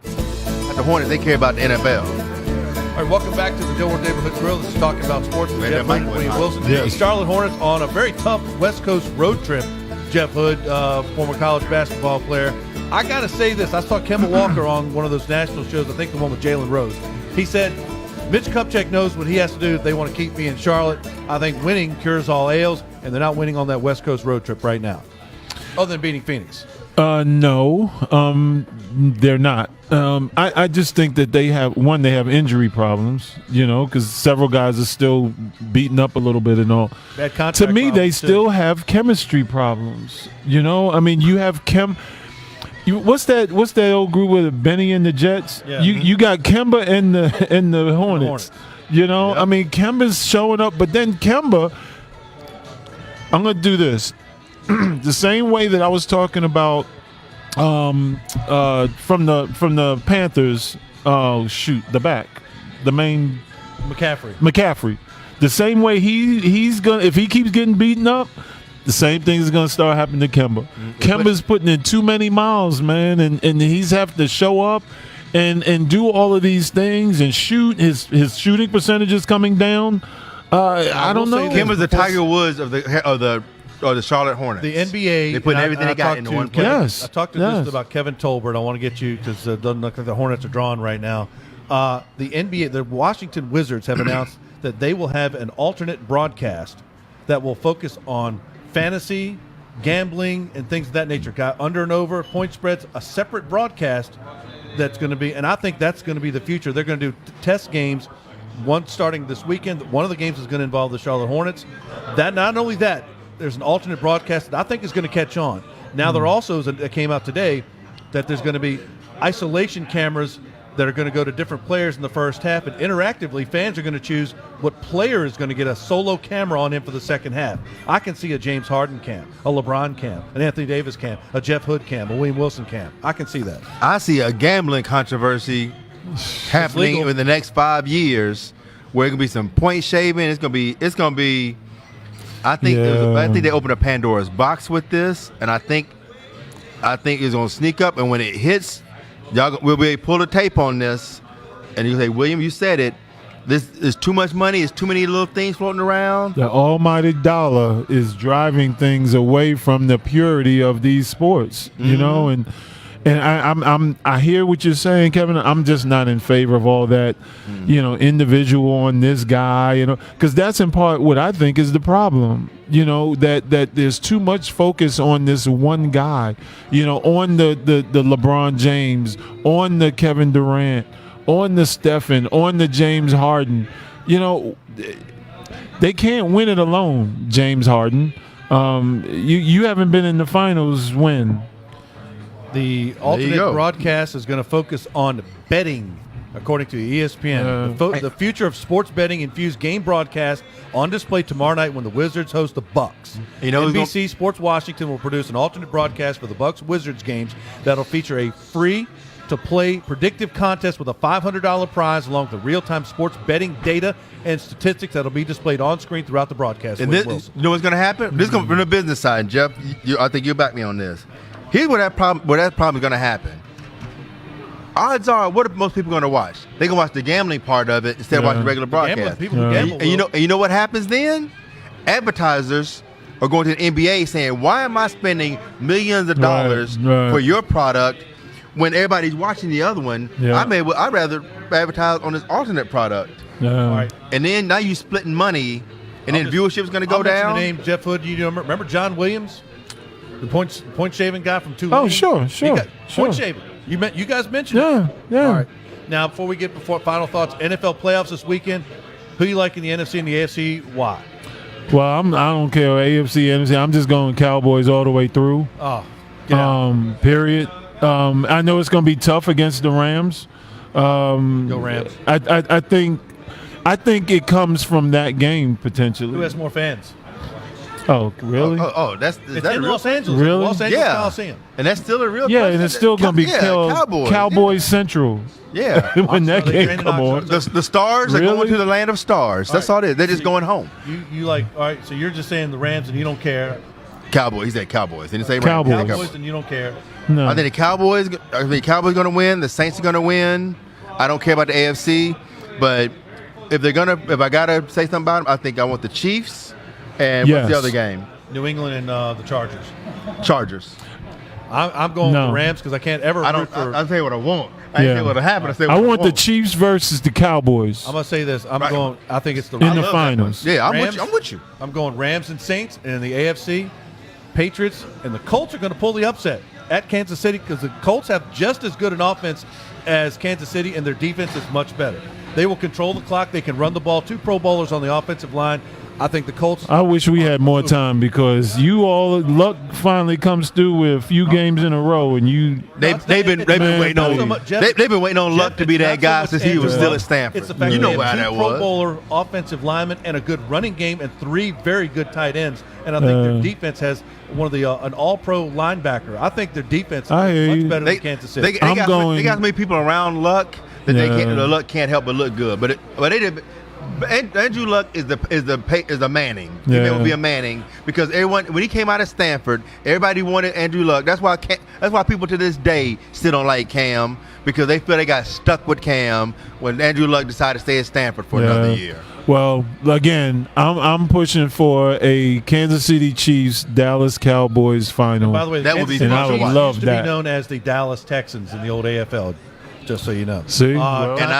The Hornets, they care about the NFL. All right, welcome back to the Dilworth Neighborhood Grill. This is Talking About Sports with Jeff Hood and William Wilson. Yes. The Charlotte Hornets on a very tough West Coast road trip. Jeff Hood, former college basketball player. I got to say this. I saw Kemba Walker on one of those national shows, I think the one with Jalen Rose. He said Mitch Kupchak knows what he has to do if they want to keep me in Charlotte. I think winning cures all ails, and they're not winning on that West Coast road trip right now, other than beating Phoenix. No, they're not. I just think that they have injury problems, because several guys are still beaten up a little bit and all. Bad contract To me, they problems, too. still have chemistry problems. I mean, you have what's that old group with Benny and the Jets? Yeah. You got Kemba and the Hornets. I mean, Kemba's showing up, but then Kemba, I'm gonna do this. The same way that I was talking about from the Panthers, the main McCaffrey. The same way he's gonna, if he keeps getting beaten up, the same thing is gonna start happening to Kemba. Kemba's putting in too many miles, man, and he's have to show up and do all of these things and shoot. His shooting percentage is coming down. I don't know. Kemba's the Tiger Woods of the Charlotte Hornets. The NBA. They put everything they got into one place. Yes. I talked to this about Kevin Tolbert. I want to get you because it doesn't look like the Hornets are drawn right now. The NBA, the Washington Wizards have announced that they will have an alternate broadcast that will focus on fantasy, gambling, and things of that nature. Got under and over, point spreads, a separate broadcast that's going to be, and I think that's going to be the future. They're going to do test games, one starting this weekend. One of the games is going to involve the Charlotte Hornets. Not only that, there's an alternate broadcast that I think is going to catch on. Now there also is that came out today that there's going to be isolation cameras that are going to go to different players in the first half, and interactively fans are going to choose what player is going to get a solo camera on him for the second half. I can see a James Harden cam, a LeBron cam, an Anthony Davis cam, a Jeff Hood cam, a William Wilson cam. I can see that. I see a gambling controversy happening legal. in the next 5 years, where it can be some point shaving. It's gonna be. I think they opened a Pandora's box with this, and I think it's gonna sneak up. And when it hits, we'll be able to pull the tape on this, and you say, William, you said it. This is too much money. It's too many little things floating around. The almighty dollar is driving things away from the purity of these sports, and I hear what you're saying, Kevin. I'm just not in favor of all that, individual on this guy, because that's in part what I think is the problem, that there's too much focus on this one guy, on the LeBron James, on the Kevin Durant, on the Stephen, on the James Harden. They can't win it alone, James Harden. You haven't been in the finals when? The alternate broadcast is going to focus on betting, according to ESPN. The future of sports betting infused game broadcast on display tomorrow night when the Wizards host the Bucks. NBC Sports Washington will produce an alternate broadcast for the Bucks-Wizards games that'll feature a free-to-play predictive contest with a $500 prize along with the real-time sports betting data and statistics that'll be displayed on screen throughout the broadcast. And this, you know what's going to happen? This is going from the business side, Jeff. I think you'll back me on this. Here's where that problem is going to happen. Odds are, what are most people going to watch? They're going to watch the gambling part of it instead of watching the regular broadcast. People who gamble and you know what happens then? Advertisers are going to the NBA saying, why am I spending millions of dollars for your product when everybody's watching the other one? Yeah. I'd rather advertise on this alternate product. All right. And then now you're splitting money, and then viewership's going to go down. The name Jeff Hood. You remember John Williams, the point shaving guy from Tulane? Oh, sure. Point shaving. You guys mentioned it. Yeah. All right. Now, before final thoughts, NFL playoffs this weekend. Who you like in the NFC and the AFC? Why? Well, I don't care AFC, NFC. I'm just going Cowboys all the way through. Oh, get out. Period. I know it's going to be tough against the Rams. Go Rams. I think it comes from that game potentially. Who has more fans? Oh, really? That's It's that in real? Los Angeles. Really? Los Angeles Yeah. Coliseum. And that's still a real Yeah, question. and it's still going to be Cowboys Central. Yeah. When that They game train in come on. Oxford. The stars are Really? going to the land of stars. That's all it is. They're just going home. You like, all right, so you're just saying the Rams and you don't care. Cowboys. He said Cowboys. He didn't say Rams. Cowboys. Cowboys and you don't care. No. I think the Cowboys going to win. The Saints are going to win. I don't care about the AFC, but if I gotta say something about them, I think I want the Chiefs and what's the other game? New England and the Chargers. Chargers. I'm going with the Rams because I can't ever root for. I'll tell you what I want. I didn't say what'll happen. I said I what want the Chiefs versus the Cowboys I'm gonna say this. I'm Right. going. I think it's the in the love that finals. Yeah, I'm with Rams. you. I'm with you. I'm going Rams and Saints, and in the AFC, Patriots and the Colts are going to pull the upset at Kansas City because the Colts have just as good an offense as Kansas City, and their defense is much better. They will control the clock. They can run the ball. 2 Pro Bowlers on the offensive line. I think the Colts. I wish we had more time because luck finally comes through with a few games in a row, and you. They've been Man, waiting not on so much- they've been waiting on Luck to be that guy since he was still at Stanford. It's the fact You that know they why have 2 that Pro was. Bowler offensive linemen and a good running game and 3 very good tight ends. And I think their defense has one of the an All-Pro linebacker. I think their defense I hear is much you. better They, than Kansas City. they I'm got going- they got so many people around Luck that they Yeah. can't. The Luck can't help but look good. But they did. Andrew Luck is a Manning. He Yeah. will be a Manning because everyone when he came out of Stanford, everybody wanted Andrew Luck. That's why people to this day still don't like Cam because they feel they got stuck with Cam when Andrew Luck decided to stay at Stanford for another year. Well, again, I'm pushing for a Kansas City Chiefs Dallas Cowboys final. By the way, the That would Kansas be City fun to Chiefs watch. love used to that. be known as the Dallas Texans in the old AFL. Just so you know. See? Well- And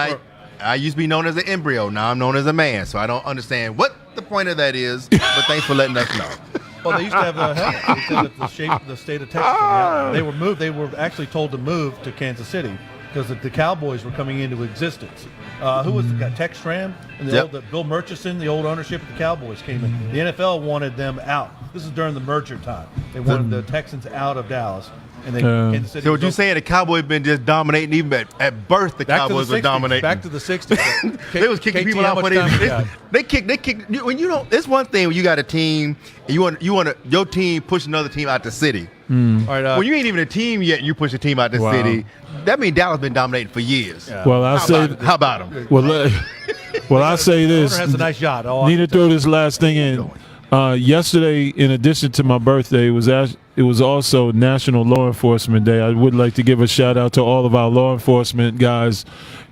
I used to be known as an embryo. Now I'm known as a man, so I don't understand what the point of that is. But thanks for letting us know. Well, they used to have a helmet. They used to have the shape of the state of Texas on the outline. They were moved. They were actually told to move to Kansas City because the Cowboys were coming into existence. Who was the guy? Tex Schramm and Yep. Bill Murchison, the old ownership of the Cowboys came in. The NFL wanted them out. This is during the merger time. They wanted the Texans out of Dallas, and they Kansas City. So what was you open. saying the Cowboys been just dominating even at birth? The Back to the Cowboys were 60s. dominating. Back to the 60s. They was kicking KT, people how out much for time you got? they kick when you don't. It's one thing when you got a team and you want your team push another team out the city. All right, When you ain't even a team yet, you push a team out the Wow. city. That means Dallas been dominating for years. Yeah. Well, I say. How about them? Well, I say The this. owner has a nice yacht. Oh, Need to throw this last thing in. Yesterday, in addition to my birthday, it was also National Law Enforcement Day. I would like to give a shout out to all of our law enforcement guys,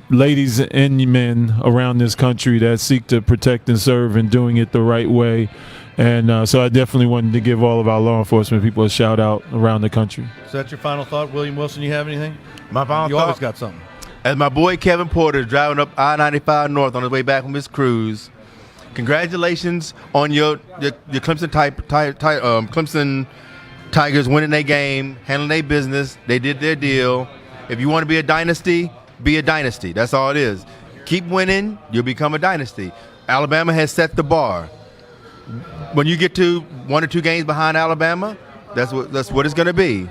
ladies and men around this country that seek to protect and serve and doing it the right way. And so I definitely wanted to give all of our law enforcement people a shout out around the country. So that's your final thought, William Wilson? You have anything? My final You thought. always got something. As my boy Kevin Porter is driving up I-95 North on his way back from his cruise, congratulations on your Clemson Clemson Tigers winning their game, handling their business. They did their deal. If you want to be a dynasty, be a dynasty. That's all it is. Keep winning, you'll become a dynasty. Alabama has set the bar. When you get to 1 or 2 games behind Alabama, that's what it's going to be.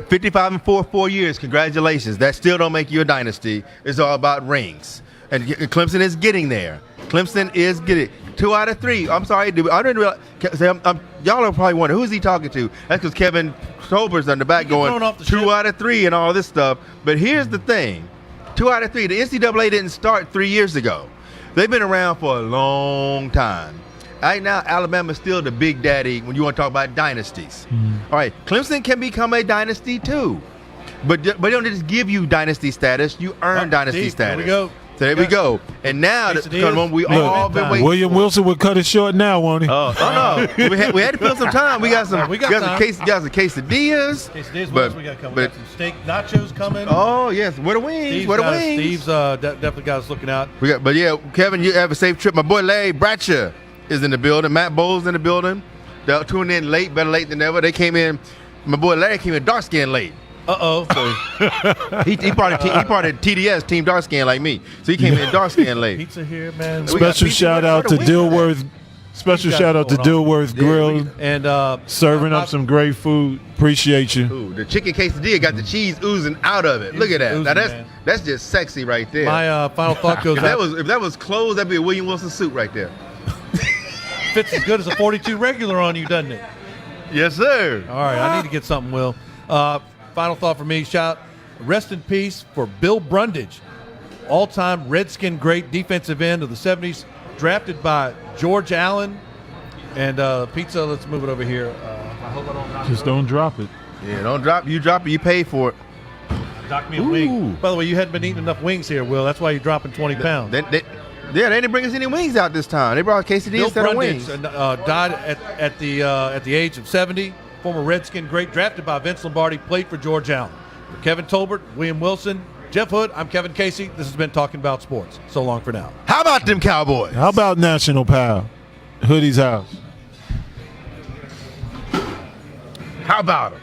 55-4, 4 years. Congratulations. That still don't make you a dynasty. It's all about rings. And Clemson is getting there. Clemson is getting 2 out of 3. I'm sorry. I didn't realize. Y'all are probably wondering, who's he talking to? That's because Kevin Tolbert's on the back going thrown off the 2 ship. out of 3 and all this stuff. But here's the thing. 2 out of 3. The NCAA didn't start 3 years ago. They've been around for a long time. Right now, Alabama's still the big daddy when you want to talk about dynasties. All right, Clemson can become a dynasty too. But they don't just give you dynasty status. You earn dynasty Steve, status. there we go. So there we go. And now, Quesadillas. we Look, all been waiting. William Wilson would cut it short now, won't he? Oh no, we had to fill some time. We got some. We got time. got some quesadillas. Quesadillas, what else we got coming? We got some steak nachos coming. Oh yes, where the wings? Steve's Where the got us- wings? Steve's definitely got us looking out. But yeah, Kevin, you have a safe trip. My boy Larry Bratcher is in the building. Matt Bowles in the building. They're tuning in late, better late than never. They came in. My boy Larry came in dark skin late. He part of TDS, Team Dark Skin, like me. So he came in dark skin late. Pizza here, man. We got Special pizza. shout Where out the to wings at? Dilworth. Special He's got shout it out to going on. Dilworth Grill, And serving up some great food. Appreciate you. Ooh, the chicken quesadilla got the cheese oozing out of it. Look at that. Oozing, Now man. that's just sexy right there. my final thought goes if that out. was closed, that'd be a William Wilson suit right there. Fits as good as a 42 regular on you, doesn't it? Yes, sir. All right, I need to get something, Will. Final thought for me, rest in peace for Bill Brundage, all-time Redskin great defensive end of the 70s, drafted by George Allen. And pizza, let's move it over here. I hope I don't knock Just don't drop it. Yeah, don't drop. You drop it, you pay for it. knock me a wing. By the way, you hadn't been eating enough wings here, Will. That's why you're dropping 20 pounds. They didn't bring us any wings out this time. They brought quesadillas Bill instead of wings. Brundage died at the age of 70. Former Redskin great, drafted by Vince Lombardi, played for George Allen. For Kevin Tolbert, William Wilson, Jeff Hood, I'm Kevin Casey. This has been Talking About Sports. So long for now. How about them Cowboys? How about National Pal? Hoodie's house. How about them?